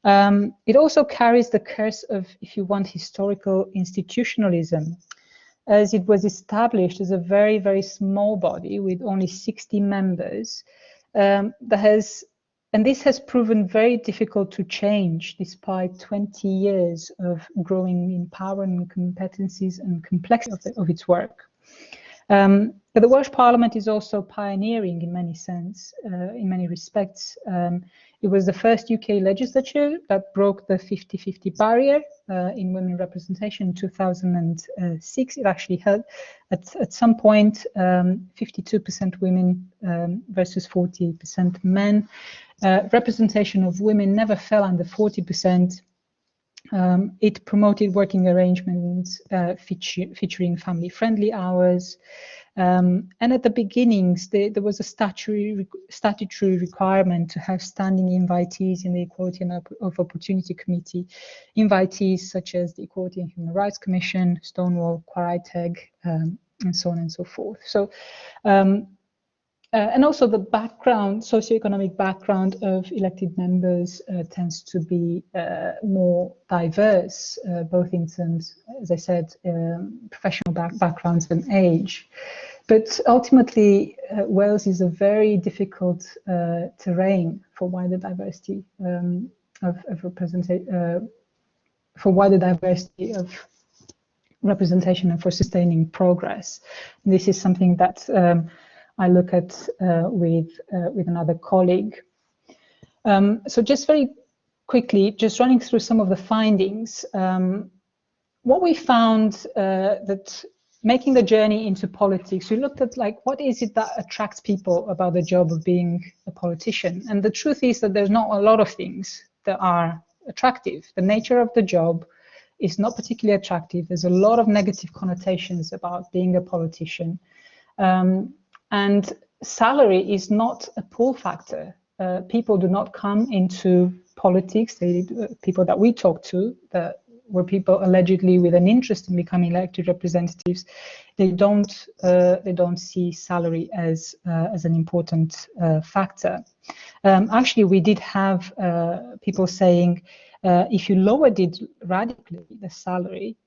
S3: It also carries the curse of, if you want, historical institutionalism, as it was established as a very, very small body with only 60 members, and this has proven very difficult to change despite 20 years of growing in power and competencies and complexity of its work. But the Welsh Parliament is also pioneering in many respects. It was the first UK legislature that broke the 50-50 barrier in women representation in 2006. It actually had, at some point, 52% women versus 40% men. Representation of women never fell under 40%. It promoted working arrangements featuring family-friendly hours. And at the beginnings, there was a statutory requirement to have standing invitees in the Equality and of Opportunity Committee, invitees such as the Equality and Human Rights Commission, Stonewall, Quaraiteg, and so on and so forth. So, and also the socioeconomic background of elected members tends to be more diverse, both in terms, as I said, professional backgrounds and age. But ultimately, Wales is a very difficult terrain for wider diversity of representation, representation and for sustaining progress. And this is something that I look at with another colleague. So just very quickly, just running through some of the findings, what we found that making the journey into politics, we looked at like, what is it that attracts people about the job of being a politician? And the truth is that there's not a lot of things that are attractive. The nature of the job is not particularly attractive. There's a lot of negative connotations about being a politician. And salary is not a pull factor. People do not come into politics. People that we talk to, that were people allegedly with an interest in becoming elected representatives, they don't see salary as an important factor. Actually, we did have people saying if you lowered it radically, the salary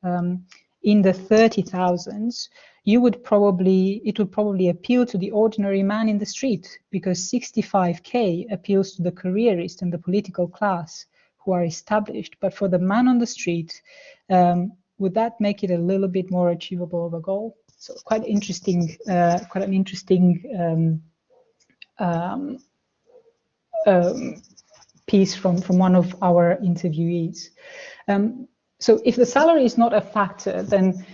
S3: in the 30,000s, it would probably appeal to the ordinary man in the street, because 65k appeals to the careerist and the political class who are established. But for the man on the street, would that make it a little bit more achievable of a goal? So quite interesting, quite an interesting piece from one of our interviewees. So if the salary is not a factor, then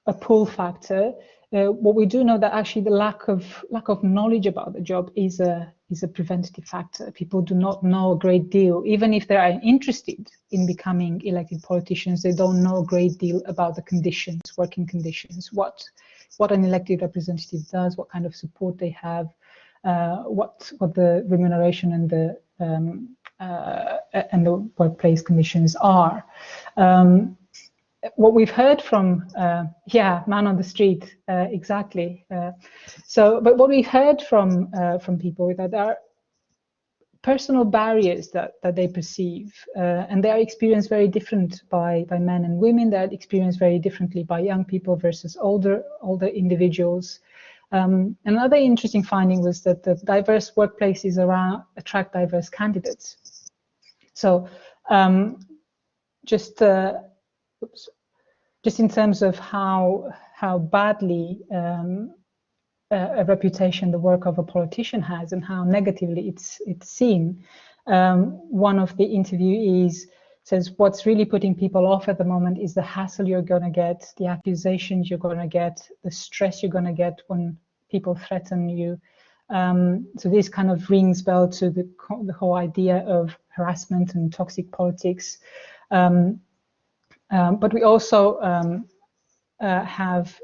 S3: a pull factor. What we do know that actually the lack of knowledge about the job is a preventative factor. People do not know a great deal, even if they are interested in becoming elected politicians. They don't know a great deal about the conditions, working conditions, what an elected representative does, what kind of support they have, what the remuneration and the workplace conditions are. What we've heard from, man on the street, exactly. But what we've heard from people is that there are personal barriers that they perceive, and they are experienced very different by men and women. They are experienced very differently by young people versus older individuals. Another interesting finding was that the diverse workplaces attract diverse candidates. So just in terms of how badly a reputation the work of a politician has and how negatively it's seen, one of the interviewees says what's really putting people off at the moment is the hassle you're going to get, the accusations you're going to get, the stress you're going to get when people threaten you. So this kind of rings bell to the whole idea of harassment and toxic politics. But we also have,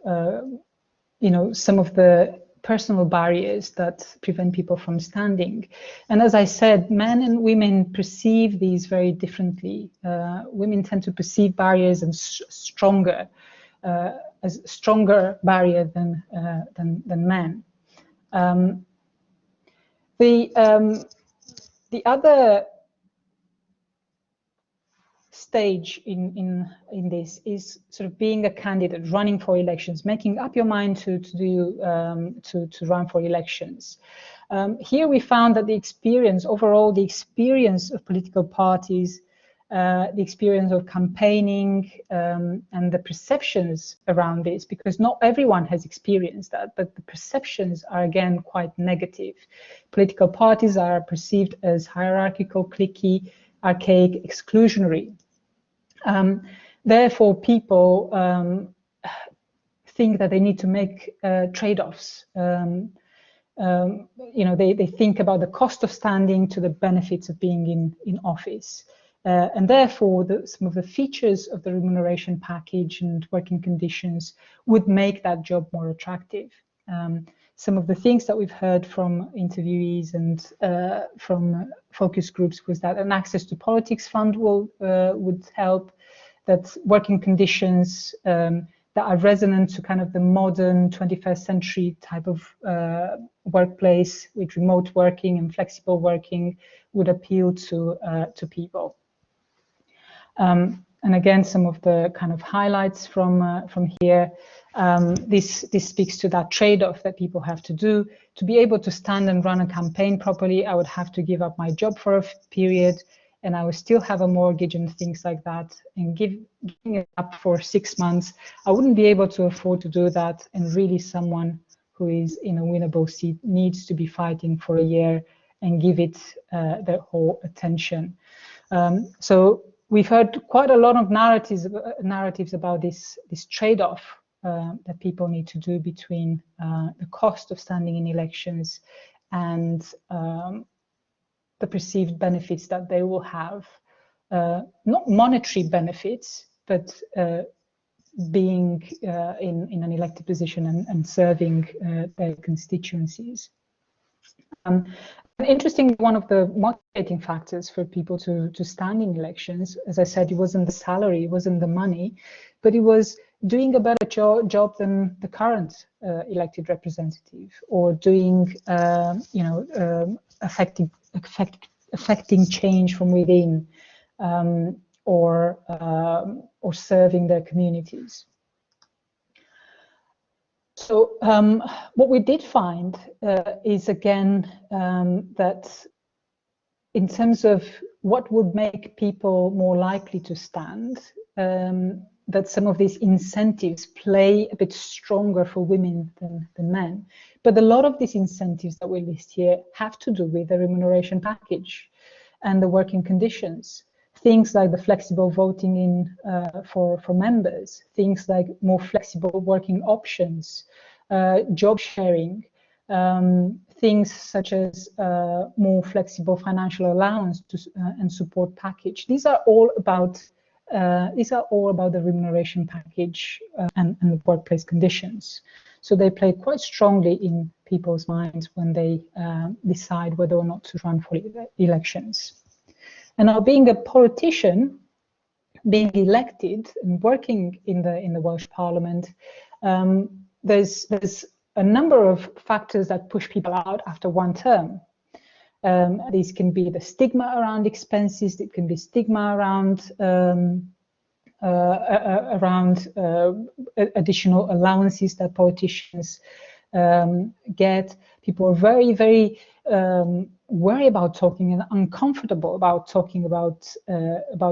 S3: some of the personal barriers that prevent people from standing. And as I said, men and women perceive these very differently. Women tend to perceive barriers as stronger barrier than men. The other stage in this is sort of being a candidate, running for elections, making up your mind to run for elections. Here we found that the experience of political parties, the experience of campaigning, and the perceptions around this, because not everyone has experienced that, but the perceptions are again quite negative. Political parties are perceived as hierarchical, cliquey, archaic, exclusionary. Therefore, people think that they need to make trade-offs. They think about the cost of standing to the benefits of being in office. And therefore, some of the features of the remuneration package and working conditions would make that job more attractive. Some of the things that we've heard from interviewees and from focus groups was that an access to politics fund would help, that working conditions that are resonant to kind of the modern 21st century type of workplace with remote working and flexible working would appeal to people. And again, some of the kind of highlights from here. This speaks to that trade-off that people have to do. To be able to stand and run a campaign properly, I would have to give up my job for a period, and I would still have a mortgage and things like that. And giving it up for 6 months, I wouldn't be able to afford to do that. And really, someone who is in a winnable seat needs to be fighting for a year and give it their whole attention. So we've heard quite a lot of narratives about this trade-off that people need to do between the cost of standing in elections and the perceived benefits that they will have, not monetary benefits, but being in an elected position and serving their constituencies. Interesting, one of the motivating factors for people to stand in elections, as I said, it wasn't the salary, it wasn't the money, but it was doing a better job than the current elected representative, or doing, affecting change from within, or serving their communities. So what we did find is, again, that in terms of what would make people more likely to stand, that some of these incentives play a bit stronger for women than men. But a lot of these incentives that we list here have to do with the remuneration package and the working conditions. Things like the flexible voting in for members, things like more flexible working options, job sharing, things such as more flexible financial allowance and support package. These are all about the remuneration package and the workplace conditions. So they play quite strongly in people's minds when they decide whether or not to run for elections. And now, being a politician, being elected and working in the Welsh Parliament, there's a number of factors that push people out after one term. These can be the stigma around expenses. It can be stigma around additional allowances that politicians get. People are very, very worried about talking and uncomfortable about talking about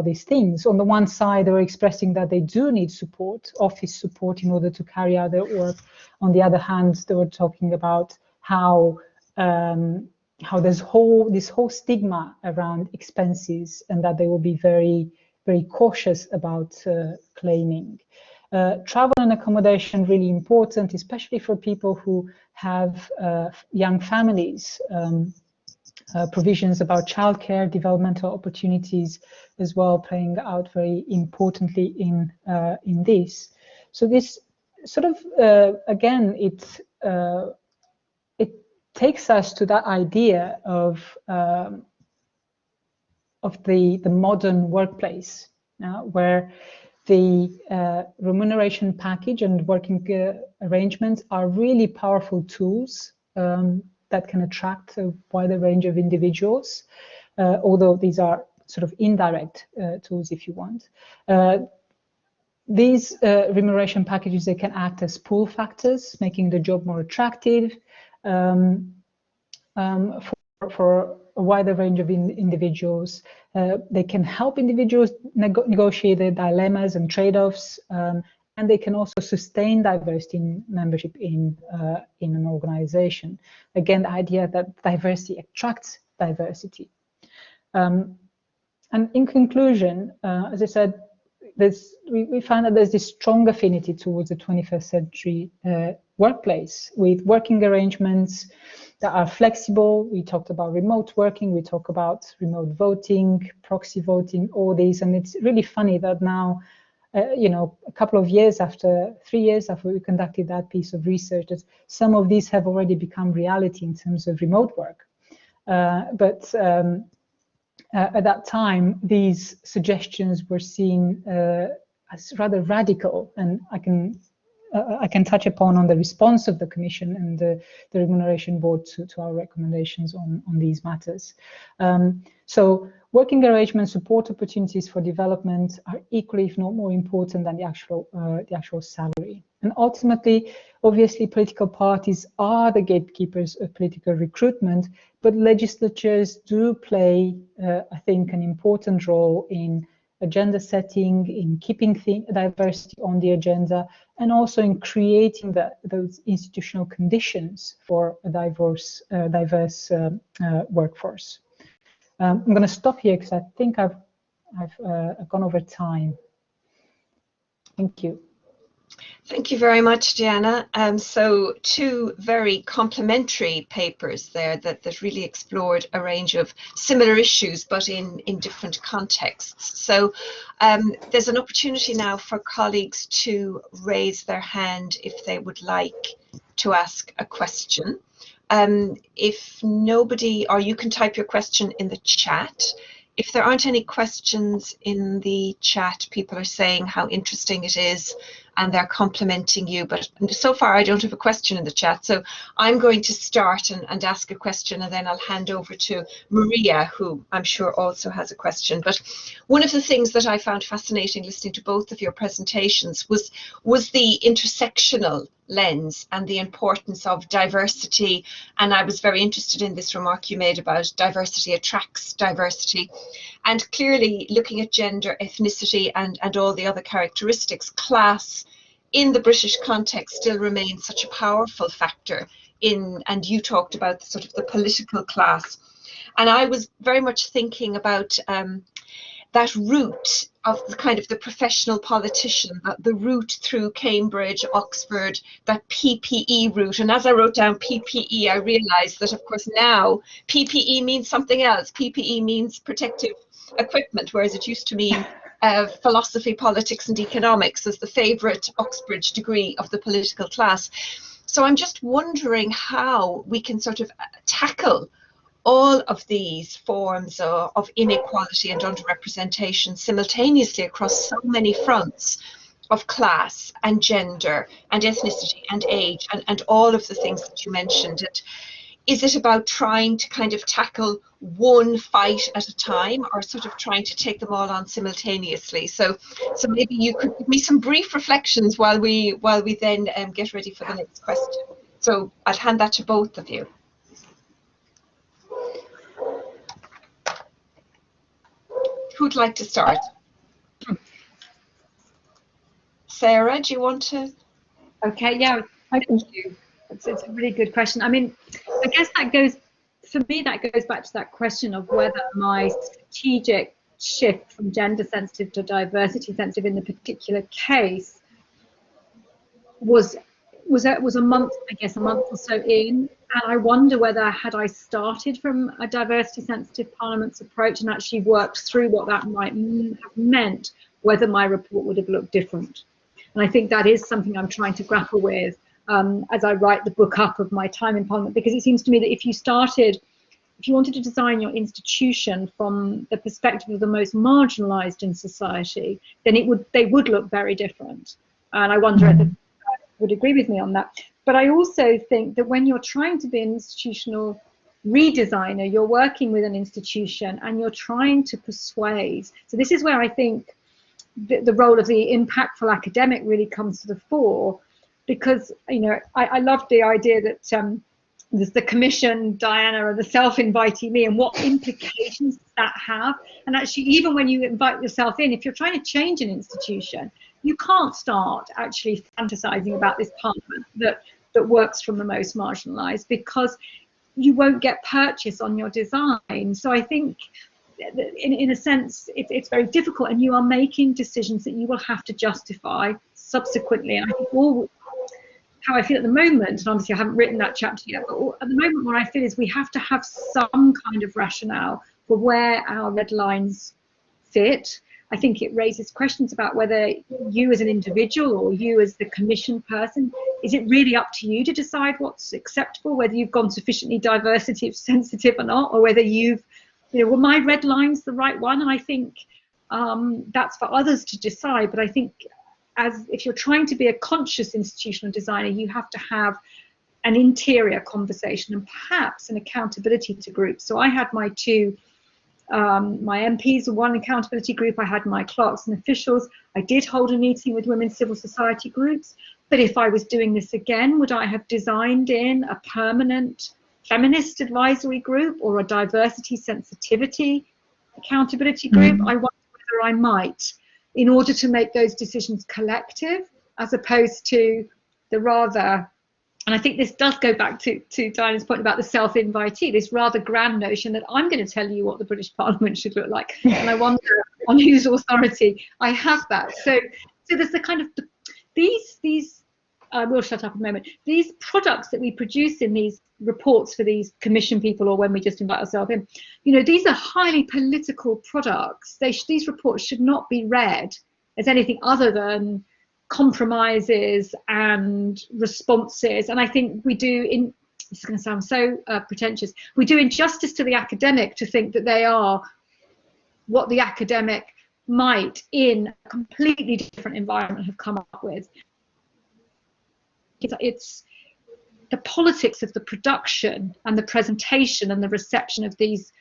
S3: these things. On the one side, they're expressing that they do need support, office support, in order to carry out their work. On the other hand, they were talking about how there's this whole stigma around expenses, and that they will be very, very cautious about claiming. Travel and accommodation, really important, especially for people who have young families. Provisions about childcare, developmental opportunities as well, playing out very importantly in this. So this sort of again, it takes us to that idea of the modern workplace, where the remuneration package and working arrangements are really powerful tools that can attract a wider range of individuals, although these are sort of indirect tools, if you want. These remuneration packages, they can act as pull factors, making the job more attractive for a wider range of individuals. They can help individuals negotiate their dilemmas and trade-offs, and they can also sustain diversity in membership in an organization. Again, the idea that diversity attracts diversity. And in conclusion, as I said, we find that there's this strong affinity towards the 21st century workplace, with working arrangements that are flexible. We talked about remote working, we talk about remote voting, proxy voting, all these. And it's really funny that now, a couple of years after, 3 years after we conducted that piece of research, that some of these have already become reality in terms of remote work. But at that time, these suggestions were seen as rather radical, and I can touch upon on the response of the Commission and the Remuneration Board to our recommendations on these matters. So working arrangement support opportunities for development are equally, if not more important than the actual salary. And ultimately, obviously, political parties are the gatekeepers of political recruitment, but legislatures do play, I think, an important role in agenda setting, in keeping diversity on the agenda, and also in creating those institutional conditions for a diverse workforce. I'm going to stop here because I think I've gone over time. Thank you.
S1: Thank you very much, Diana. So two very complementary papers there that really explored a range of similar issues, but in different contexts. So there's an opportunity now for colleagues to raise their hand if they would like to ask a question. If nobody, or you can type your question in the chat. If there aren't any questions in the chat, people are saying how interesting it is and they're complimenting you, but so far I don't have a question in the chat, so I'm going to start and ask a question, and then I'll hand over to Maria, who I'm sure also has a question. But one of the things that I found fascinating listening to both of your presentations was the intersectional lens and the importance of diversity, and I was very interested in this remark you made about diversity attracts diversity. And clearly, looking at gender, ethnicity, and all the other characteristics, class in the British context still remains such a powerful factor in, and you talked about sort of the political class. And I was very much thinking about that route of the kind of the professional politician, the route through Cambridge, Oxford, that PPE route. And as I wrote down PPE, I realized that, of course, now PPE means something else. PPE means protective equipment, whereas it used to mean philosophy, politics and economics as the favorite Oxbridge degree of the political class. So I'm just wondering how we can sort of tackle all of these forms of inequality and underrepresentation simultaneously across so many fronts of class and gender and ethnicity and age and all of the things that you mentioned. Is it about trying to kind of tackle one fight at a time, or sort of trying to take them all on simultaneously? So maybe you could give me some brief reflections while we then get ready for the next question. So I'll hand that to both of you. Who'd like to start? Sarah, do you want to?
S2: Okay, yeah, I can do. It's a really good question. I mean, I guess that goes, for me, that goes back to that question of whether my strategic shift from gender sensitive to diversity sensitive in the particular case was a month, I guess, a month or so in. And I wonder whether, had I started from a diversity sensitive Parliament's approach and actually worked through what that might have meant, whether my report would have looked different. And I think that is something I'm trying to grapple with as I write the book up of my time in Parliament, because it seems to me that if you wanted to design your institution from the perspective of the most marginalised in society, then they would look very different. And I wonder if you would agree with me on that. But I also think that when you're trying to be an institutional redesigner, you're working with an institution and you're trying to persuade. So this is where I think the role of the impactful academic really comes to the fore, because, you know, I love the idea that there's the commission, Diana, or the self-invitee me, and what implications does that have? And actually, even when you invite yourself in, if you're trying to change an institution, you can't start actually fantasizing about this Parliament that works from the most marginalized, because you won't get purchase on your design. So I think in a sense it's very difficult, and you are making decisions that you will have to justify subsequently. And I think how I feel at the moment, and obviously I haven't written that chapter yet, but at the moment what I feel is we have to have some kind of rationale for where our red lines fit. I think it raises questions about whether you as an individual or you as the commission person, is it really up to you to decide what's acceptable, whether you've gone sufficiently diversity sensitive or not, or whether you've, you know, were my red lines the right one? And I think that's for others to decide. But I think if you're trying to be a conscious institutional designer, you have to have an interior conversation and perhaps an accountability to groups. So I had my two, my MPs were one accountability group, I had my clerks and officials. I did hold a meeting with women's civil society groups, but if I was doing this again, would I have designed in a permanent feminist advisory group or a diversity sensitivity accountability group? I wonder whether I might, in order to make those decisions collective, as opposed to the rather, and I think this does go back to Diana's point about the self-invitee, this rather grand notion that I'm going to tell you what the British Parliament should look like, and I wonder on whose authority I have that. So there's the kind of these we'll shut up a moment. These products that we produce in these reports for these commission people, or when we just invite ourselves in, you know, these are highly political products. These reports should not be read as anything other than compromises and responses. And I think we do, this is going to sound so pretentious, we do injustice to the academic to think that they are what the academic might, in a completely different environment, have come up with. It's the politics of the production and the presentation and the reception of these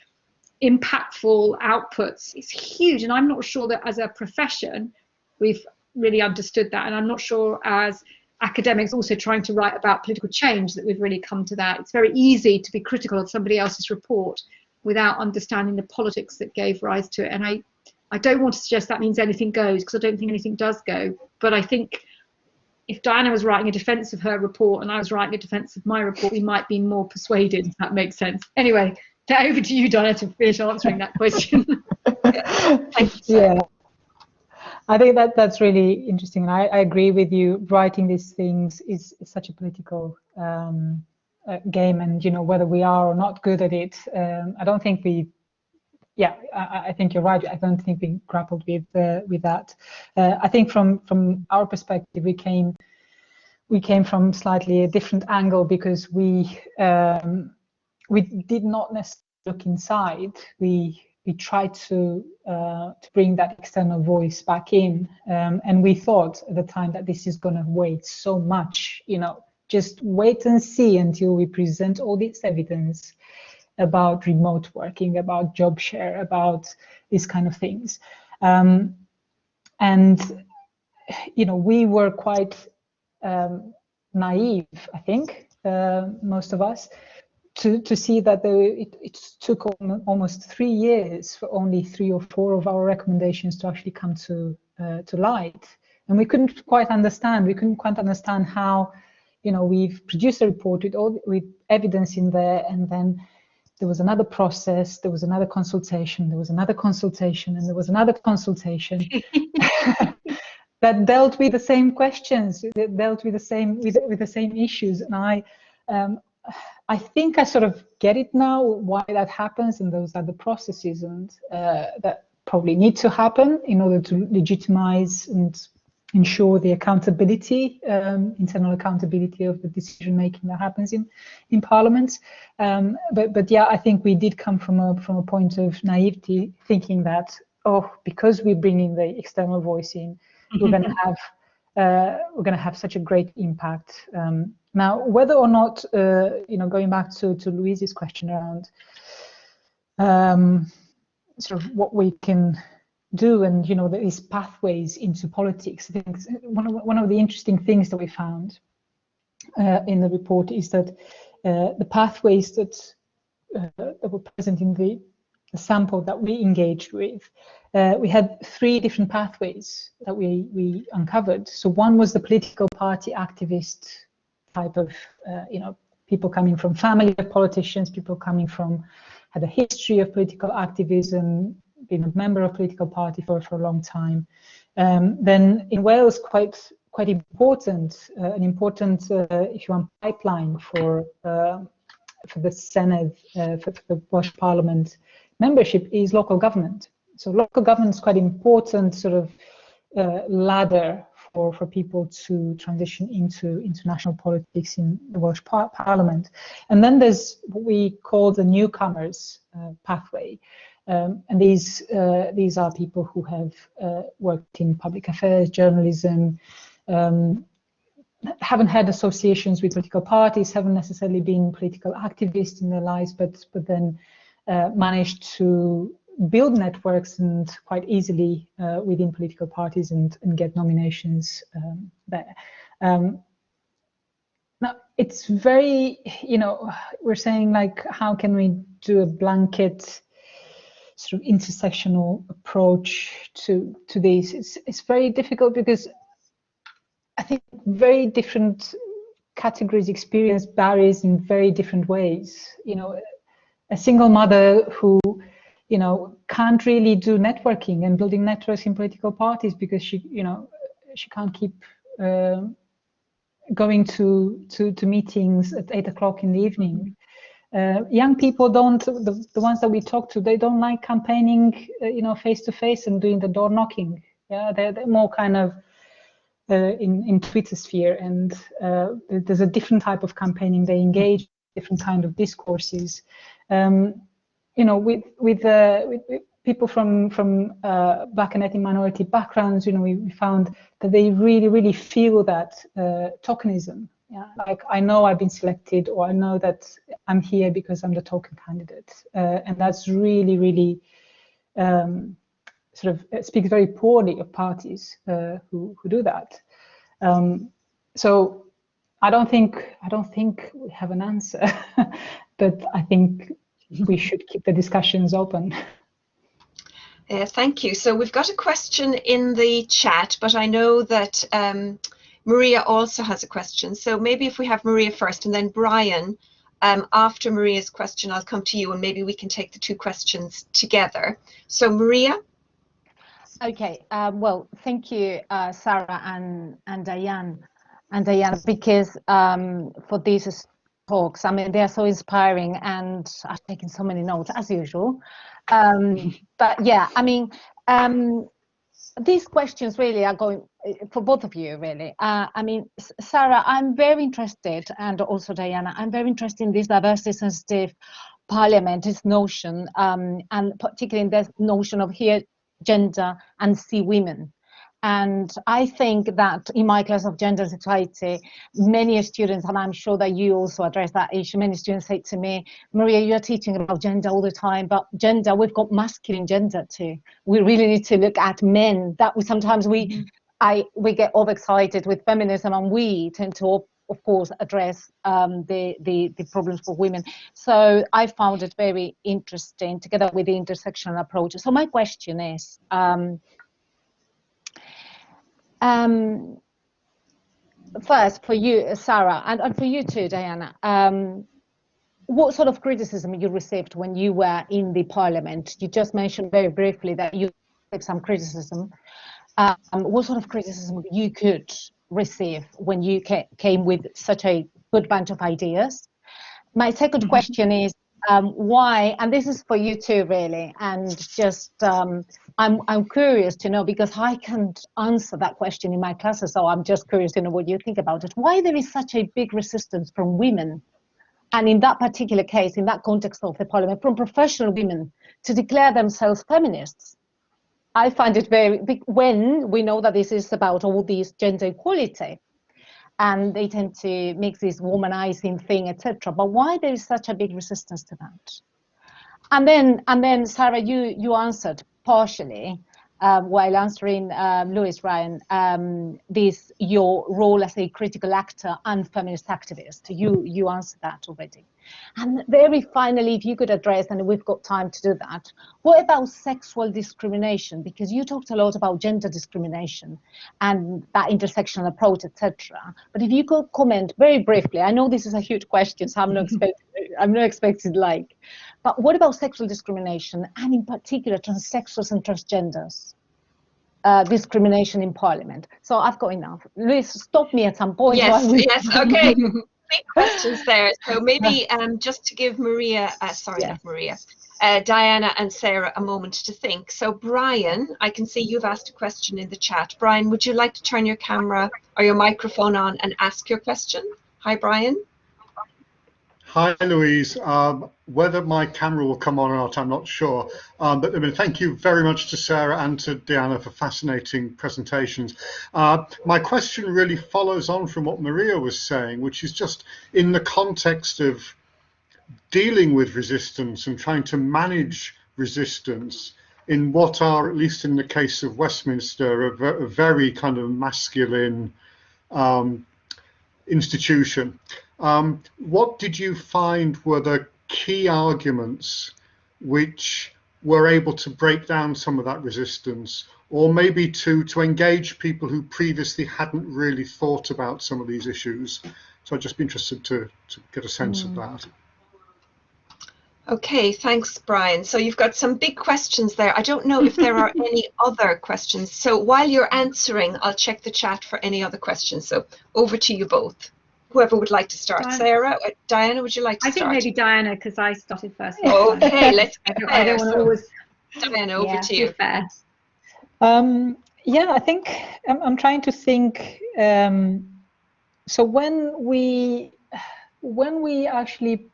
S2: impactful outputs is huge, and I'm not sure that as a profession we've really understood that, and I'm not sure as academics also trying to write about political change that we've really come to that. It's very easy to be critical of somebody else's report without understanding the politics that gave rise to it, and I don't want to suggest that means anything goes, because I don't think anything does go, but I think if Diana was writing a defense of her report and I was writing a defense of my report, we might be more persuaded, if that makes sense. Anyway, over to you, Diana, to finish answering that question. Thank you.
S3: Yeah, I think that's really interesting, and I agree with you. Writing these things is such a political game, and you know, whether we are or not good at it, I don't think we. Yeah, I think you're right. I don't think we grappled with that. I think from our perspective, we came from slightly a different angle, because we did not necessarily look inside. We tried to bring that external voice back in, and we thought at the time that this is going to wait so much. You know, just wait and see until we present all this evidence about remote working, about job share, about these kind of things. And, you know, we were quite naive, I think, most of us, to see that it took almost 3 years for only 3 or 4 of our recommendations to actually come to light. And we couldn't quite understand. We couldn't quite understand how, you know, we've produced a report with evidence in there, and then there was another process, there was another consultation, there was another consultation, and there was another consultation that dealt with the same questions, that dealt with the same issues. And I think I sort of get it now, why that happens, and those are the processes and that probably need to happen in order to legitimize and ensure the accountability, internal accountability of the decision making that happens in Parliament. But yeah, I think we did come from a point of naivety, thinking that, oh, because we bring in the external voice in, we're going to have such a great impact. Now, whether or not, you know, going back to Louise's question around sort of what we can do, and you know, these pathways into politics. I think one of the interesting things that we found in the report is that the pathways that were present in the sample that we engaged with, we had 3 different pathways that we uncovered. So one was the political party activist type of, you know, people coming from family of politicians, people coming from, had a history of political activism, been a member of political party for a long time. Then in Wales, quite important, an important, if you want, pipeline for the Senedd, for the Welsh Parliament membership is local government. So local government is quite important sort of ladder for people to transition into international politics in the Welsh Parliament. And then there's what we call the Newcomers Pathway. And these are people who have worked in public affairs, journalism, haven't had associations with political parties, haven't necessarily been political activists in their lives, but then managed to build networks and quite easily within political parties and get nominations there. Now, it's very, you know, we're saying like, how can we do a blanket sort of intersectional approach to this. It's very difficult because I think very different categories experience barriers in very different ways. You know, a single mother who, you know, can't really do networking and building networks in political parties because she, you know, she can't keep going to meetings at 8 o'clock in the evening. Young people don't, the ones that we talk to, they don't like campaigning, you know, face to face and doing the door knocking. Yeah, they're more kind of in Twitter sphere, and there's a different type of campaigning. They engage different kind of discourses. You know, with people from Black and ethnic minority backgrounds, you know, we found that they really feel that tokenism. Yeah, like I know I've been selected, or I know that I'm here because I'm the token candidate, and that's really sort of speaks very poorly of parties who do that. So I don't think we have an answer, but I think we should keep the discussions open.
S1: Thank you. So we've got a question in the chat, but I know that Maria also has a question. So maybe if we have Maria first, and then Brian, after Maria's question, I'll come to you, and maybe we can take the two questions together. So Maria.
S4: Okay. Well, thank you, Sarah and Diane, because for these talks. I mean, they are so inspiring, and I've taken so many notes as usual. But yeah, I mean, these questions really are going for both of you, really. I mean, Sarah, I'm very interested, and also Diana, I'm very interested in this diversity sensitive parliament, this notion, and particularly in this notion of hear gender and see women. And I think that in my class of gender and sexuality, many students, and I'm sure that you also address that issue, many students say to me, Maria, you're teaching about gender all the time, but gender, we've got masculine gender too. We really need to look at men. That we sometimes we get overexcited with feminism, and we tend to, of course, address the problems for women. So I found it very interesting, together with the intersectional approach. So my question is, first for you, Sarah, and for you too, Diana, what sort of criticism you received when you were in the parliament? You just mentioned very briefly that you received some criticism. What sort of criticism you could receive when you came with such a good bunch of ideas? My second question is, why, and this is for you too, really, and just I'm curious to know, because I can't answer that question in my classes, so I'm just curious to know what you think about it. Why there is such a big resistance from women, and in that particular case, in that context of the parliament, from professional women to declare themselves feminists? I find it very big when we know that this is about all these gender equality, and they tend to mix this womanizing thing, etc. But why there is such a big resistance to that? And then Sarah, you answered partially while answering Louis Ryan, this your role as a critical actor and feminist activist. You answered that already. And very finally, if you could address, and we've got time to do that, what about sexual discrimination? Because you talked a lot about gender discrimination and that intersectional approach, etc. But if you could comment very briefly, I know this is a huge question, so I'm not expecting like, but what about sexual discrimination, and in particular transsexuals and transgenders? Discrimination in parliament. So I've got enough. Louis, stop me at some point.
S1: Yes, okay. Big questions there. So maybe just to give Maria, not Maria, Diana and Sarah a moment to think. So Brian, I can see you've asked a question in the chat. Brian, would you like to turn your camera or your microphone on and ask your question? Hi, Brian.
S5: Hi, Louise. Whether my camera will come on or not, I'm not sure. But I mean, thank you very much to Sarah and to Diana for fascinating presentations. My question really follows on from what Maria was saying, which is just in the context of dealing with resistance and trying to manage resistance in what are, at least in the case of Westminster, a very kind of masculine institution. What did you find were the key arguments which were able to break down some of that resistance, or maybe to engage people who previously hadn't really thought about some of these issues. So I'd just be interested to get a sense of that.
S1: Okay, thanks, Brian. So you've got some big questions there. I don't know if there are any other questions. So while you're answering, I'll check the chat for any other questions. So over to you both. Whoever would like to start.
S2: Diana.
S1: Sarah, Diana, would you like to start?
S2: I think maybe Diana, because I started first.
S1: Okay, let's
S2: I don't want to always.
S1: Diana, over to you.
S2: Fair.
S3: Yeah, I think I'm trying to think. So when we actually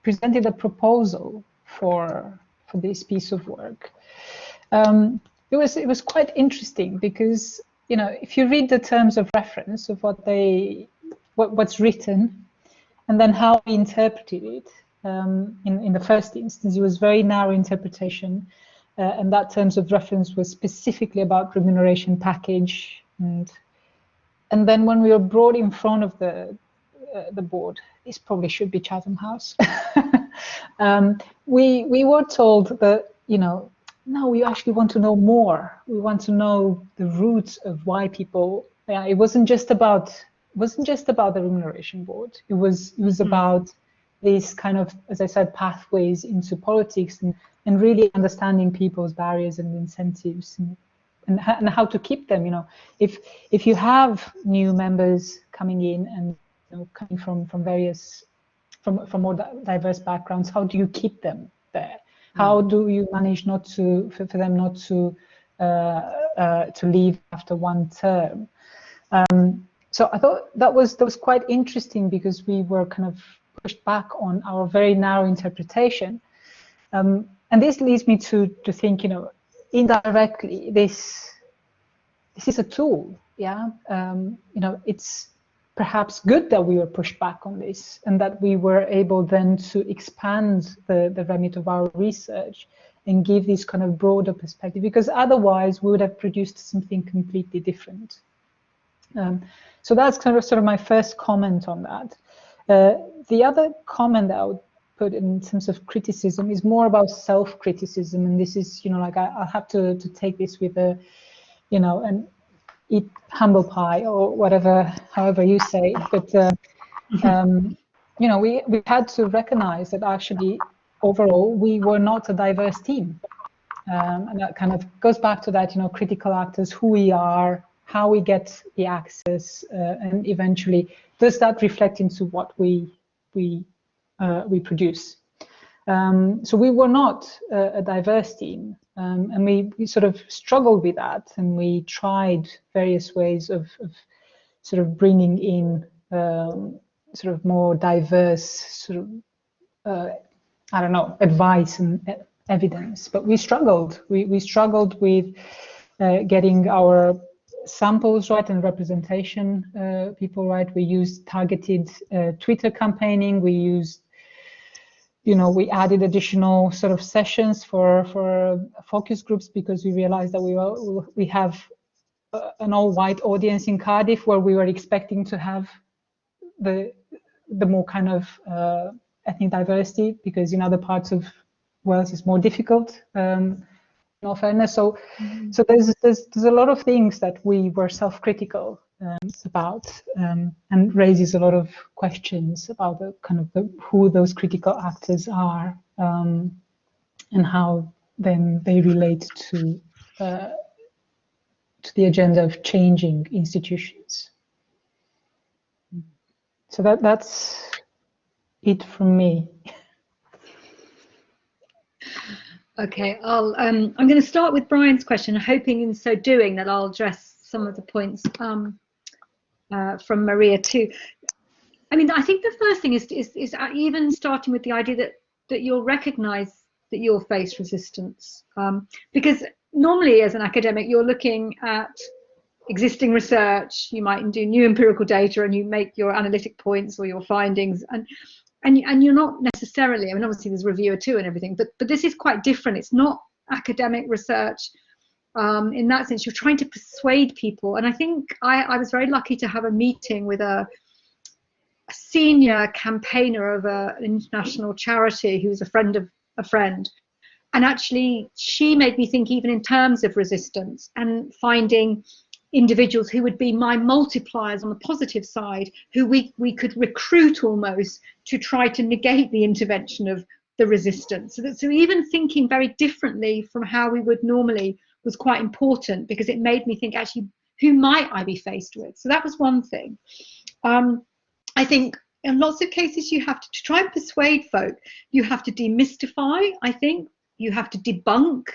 S3: presented a proposal for this piece of work, it was quite interesting because, you know, if you read the terms of reference of what's written, and then how we interpreted it, in the first instance, it was very narrow interpretation, and that terms of reference was specifically about remuneration package, and then when we were brought in front of the board, this probably should be Chatham House. We were told that, you know, no, we actually want to know more. We want to know the roots of why people. It wasn't just about the remuneration board. It was about these kind of, as I said, pathways into politics and really understanding people's barriers and incentives and how to keep them. You know, if you have new members coming in and, you know, coming from various from more diverse backgrounds, how do you keep them there? How do you manage for them not to leave after one term? So I thought that was quite interesting because we were kind of pushed back on our very narrow interpretation, and this leads me to think, you know, indirectly this is a tool. Yeah, you know, it's perhaps good that we were pushed back on this and that we were able then to expand the remit of our research and give this kind of broader perspective, because otherwise we would have produced something completely different. So that's kind of sort of my first comment on that. The other comment that I would put in terms of criticism is more about self-criticism, and this is, you know, like I'll have to take this with a, you know, and eat humble pie or whatever, however you say. But you know, we had to recognize that actually overall we were not a diverse team, and that kind of goes back to that, you know, critical actors, who we are, how we get the access, and eventually does that reflect into what we produce. So we were not a diverse team, and we sort of struggled with that, and we tried various ways of sort of bringing in sort of more diverse sort of I don't know, advice and evidence, but we struggled. We struggled with getting our samples right and representation people right. We used targeted Twitter campaigning. We used, you know, we added additional sort of sessions for focus groups because we realized that we have an all-white audience in Cardiff, where we were expecting to have the more kind of ethnic diversity, because in other parts of Wales it's more difficult. In all fairness, so there's a lot of things that we were self-critical about, and raises a lot of questions about the kind of who those critical actors are, and how then they relate to the agenda of changing institutions. So that's it from me.
S2: Okay, I'm going to start with Brian's question, hoping in so doing that I'll address some of the points from Maria too. I mean, I think the first thing is even starting with the idea that you'll recognise that you'll face resistance, because normally as an academic you're looking at existing research, you might do new empirical data and you make your analytic points or your findings, and you're not necessarily, I mean, obviously there's reviewer too and everything, but this is quite different. It's not academic research. In that sense, you're trying to persuade people. And I think I was very lucky to have a meeting with a senior campaigner of an international charity who's a friend of a friend. And actually, she made me think even in terms of resistance and finding individuals who would be my multipliers on the positive side, who we could recruit almost to try to negate the intervention of the resistance. So even thinking very differently from how we would normally was quite important, because it made me think, actually, who might I be faced with? So that was one thing. I think in lots of cases you have to try and persuade folk, you have to demystify, I think. You have to debunk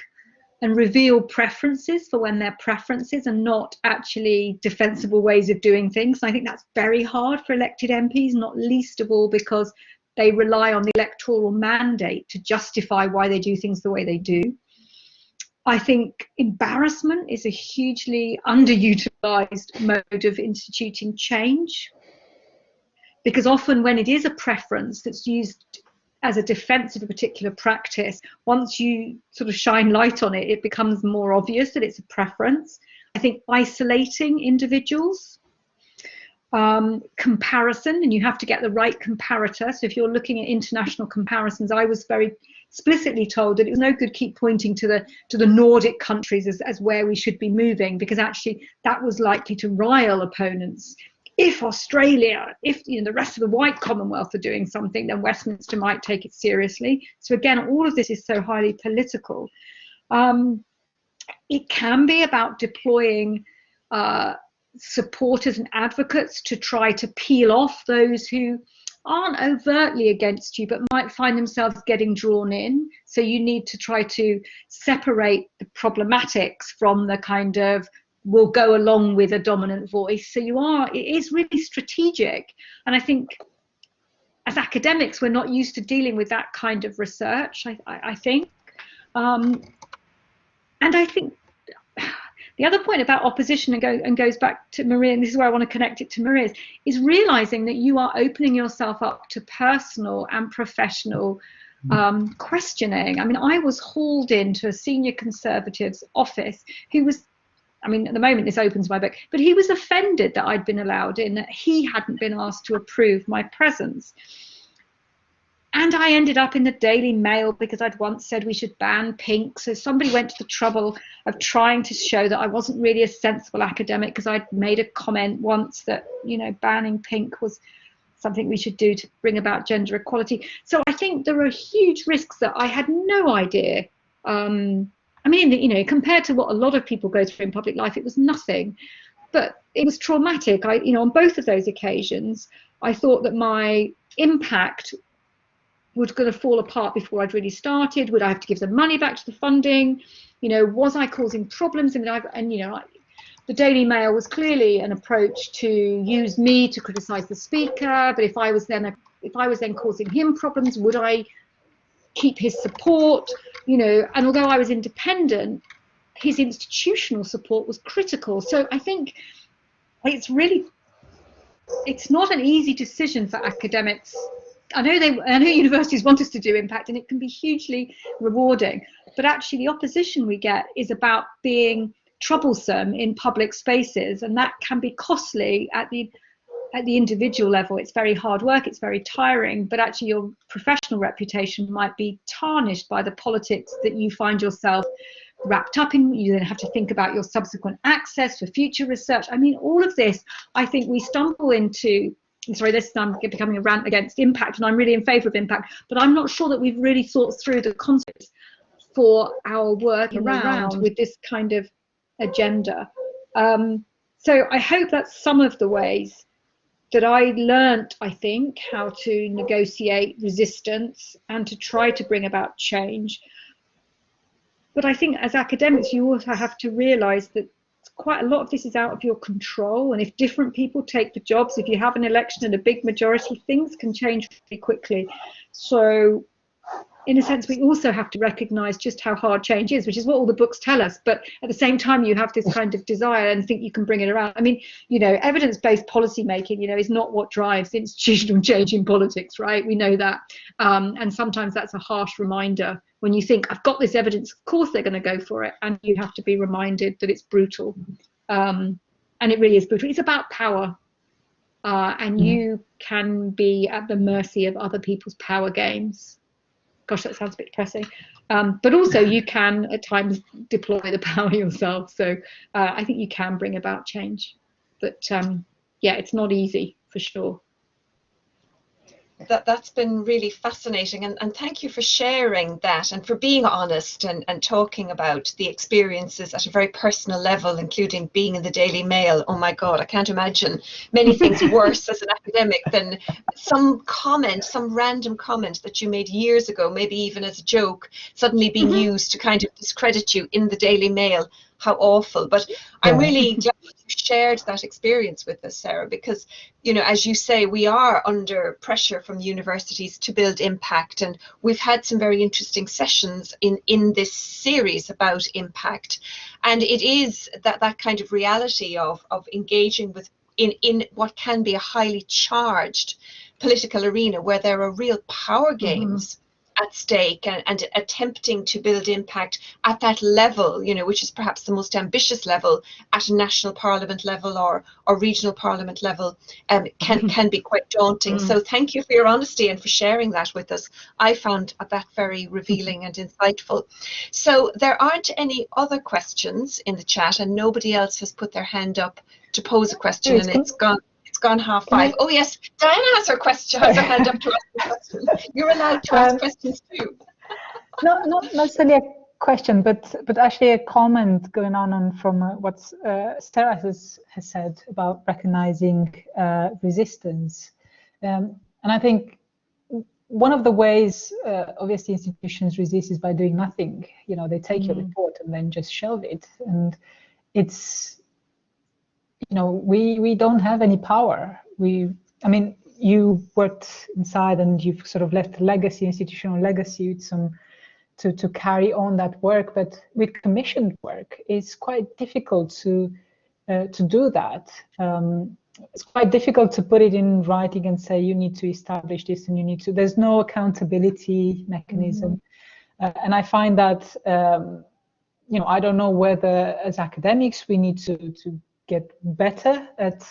S2: and reveal preferences for when they're preferences and not actually defensible ways of doing things. And I think that's very hard for elected MPs, not least of all because they rely on the electoral mandate to justify why they do things the way they do. I think embarrassment is a hugely underutilized mode of instituting change, because often when it is a preference that's used as a defense of a particular practice, once you sort of shine light on it, it becomes more obvious that it's a preference. I think isolating individuals, comparison, and you have to get the right comparator. So if you're looking at international comparisons, I was very explicitly told that it was no good keep pointing to the Nordic countries as where we should be moving, because actually that was likely to rile opponents. If Australia, if the rest of the white Commonwealth are doing something, then Westminster might take it seriously. So again, all of this is so highly political. It can be about deploying supporters and advocates to try to peel off those who aren't overtly against you, but might find themselves getting drawn in. So you need to try to separate the problematics from the kind of will go along with a dominant voice. So it is really strategic. And I think as academics, we're not used to dealing with that kind of research, I think. And I think the other point about opposition and goes back to Maria, and this is where I want to connect it to Maria's, is realizing that you are opening yourself up to personal and professional questioning. I mean, I was hauled into a senior Conservative's office who was, I mean, at the moment this opens my book, but he was offended that I'd been allowed in, that he hadn't been asked to approve my presence. And I ended up in the Daily Mail because I'd once said we should ban pink. So somebody went to the trouble of trying to show that I wasn't really a sensible academic because I'd made a comment once that, banning pink was something we should do to bring about gender equality. So I think there are huge risks that I had no idea. I mean, compared to what a lot of people go through in public life, it was nothing, but it was traumatic. On both of those occasions, I thought that my impact was going to fall apart before I'd really started. Would I have to give the money back to the funding? Was I causing problems? The Daily Mail was clearly an approach to use me to criticise the speaker. But if I was then causing him problems, would I keep his support? And although I was independent, his institutional support was critical. So I think it's not an easy decision for academics. I know universities want us to do impact, and it can be hugely rewarding, but actually the opposition we get is about being troublesome in public spaces, and that can be costly at the individual level. It's very hard work, it's very tiring, but actually your professional reputation might be tarnished by the politics that you find yourself wrapped up in. You then have to think about your subsequent access for future research. I mean, all of this, I think we stumble into. Sorry, this time I'm becoming a rant against impact, and I'm really in favour of impact, but I'm not sure that we've really thought through the concepts for our work around with this kind of agenda. So I hope that's some of the ways that I learnt, I think, how to negotiate resistance and to try to bring about change. But I think as academics, you also have to realise that quite a lot of this is out of your control, and if different people take the jobs, if you have an election and a big majority, things can change really quickly. So in a sense, we also have to recognise just how hard change is, which is what all the books tell us. But at the same time, you have this kind of desire and think you can bring it around. I mean, evidence-based policy making, is not what drives institutional change in politics, right? We know that. And sometimes that's a harsh reminder when you think, I've got this evidence, of course they're going to go for it. And you have to be reminded that it's brutal. And it really is brutal. It's about power. And you can be at the mercy of other people's power games. Gosh, that sounds a bit depressing. But also you can at times deploy the power yourself. So I think you can bring about change. But yeah, it's not easy for sure.
S1: That's been really fascinating, and thank you for sharing that and for being honest and talking about the experiences at a very personal level, including being in the Daily Mail. Oh my God, I can't imagine many things worse as an academic than some comment, some random comment that you made years ago, maybe even as a joke, suddenly being used to kind of discredit you in the Daily Mail. How awful. But I'm really glad you shared that experience with us, Sarah, because, you know, as you say, we are under pressure from universities to build impact, and we've had some very interesting sessions in this series about impact, and it is that kind of reality of engaging with in what can be a highly charged political arena where there are real power games at stake, and attempting to build impact at that level, you know, which is perhaps the most ambitious level at a national parliament level or regional parliament level, can be quite daunting. So thank you for your honesty and for sharing that with us. I found that very revealing and insightful. So there aren't any other questions in the chat, and nobody else has put their hand up to pose a question, and it's gone 5:30. Oh yes, Diana has her question, has her hand up to ask a question. You're allowed to ask questions too.
S3: Not necessarily a question, but actually a comment going on from what Sarah has said about recognizing resistance. And I think one of the ways obviously institutions resist is by doing nothing. You know, they take your report and then just shelve it, and it's, you know, we don't have any power. I mean, you worked inside and you've sort of left a legacy, institutional legacy, with some to carry on that work. But with commissioned work, it's quite difficult to do that. It's quite difficult to put it in writing and say you need to establish this and you need to. There's no accountability mechanism, and I find that you know, I don't know whether as academics we need to get better at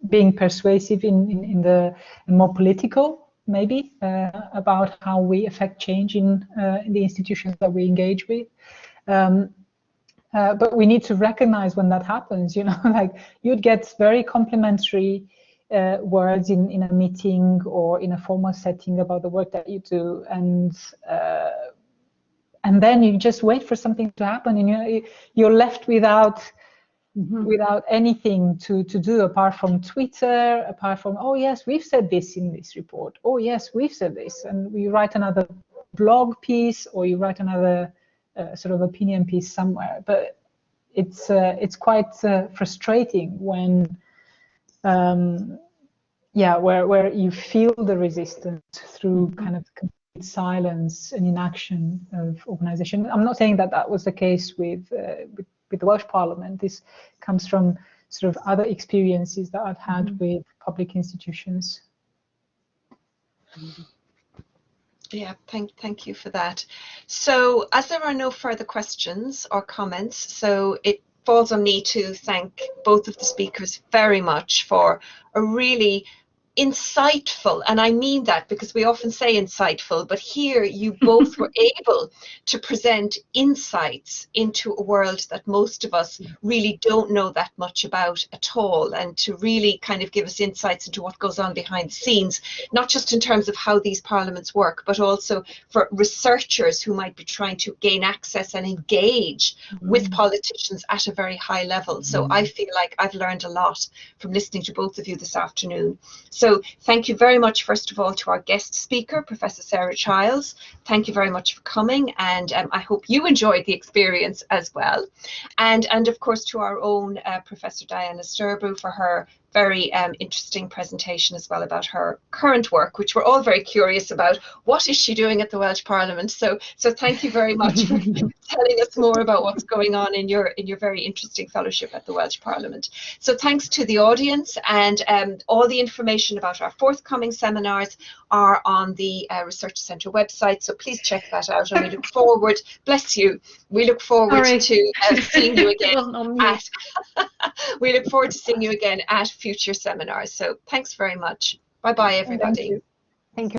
S3: being persuasive in the more political, maybe, about how we affect change in the institutions that we engage with. But we need to recognize when that happens, you know, like you'd get very complimentary words in a meeting or in a formal setting about the work that you do, and then you just wait for something to happen, and you're left without anything to do apart from Twitter, apart from, oh yes, we've said this in this report, oh yes, we've said this, and you write another blog piece or you write another sort of opinion piece somewhere. But it's quite frustrating when where you feel the resistance through kind of complete silence and inaction of organisation. I'm not saying that that was the case with the Welsh Parliament. This comes from sort of other experiences that I've had with public institutions.
S1: Yeah, thank you for that. So as there are no further questions or comments, so it falls on me to thank both of the speakers very much for a really insightful, and I mean that because we often say insightful, but here you both were able to present insights into a world that most of us really don't know that much about at all, and to really kind of give us insights into what goes on behind the scenes, not just in terms of how these parliaments work, but also for researchers who might be trying to gain access and engage with politicians at a very high level. So I feel like I've learned a lot from listening to both of you this afternoon. So thank you very much, first of all, to our guest speaker, Professor Sarah Chiles. Thank you very much for coming, and I hope you enjoyed the experience as well. And of course to our own Professor Diana Sturbo for her very interesting presentation as well about her current work, which we're all very curious about. What is she doing at the Welsh Parliament? So thank you very much for telling us more about what's going on in your very interesting fellowship at the Welsh Parliament. So thanks to the audience, and all the information about our forthcoming seminars are on the Research Centre website, so please check that out, and we look forward, bless you, we look forward to seeing you again at we look forward to seeing you again at future seminars. So thanks very much. Bye bye everybody.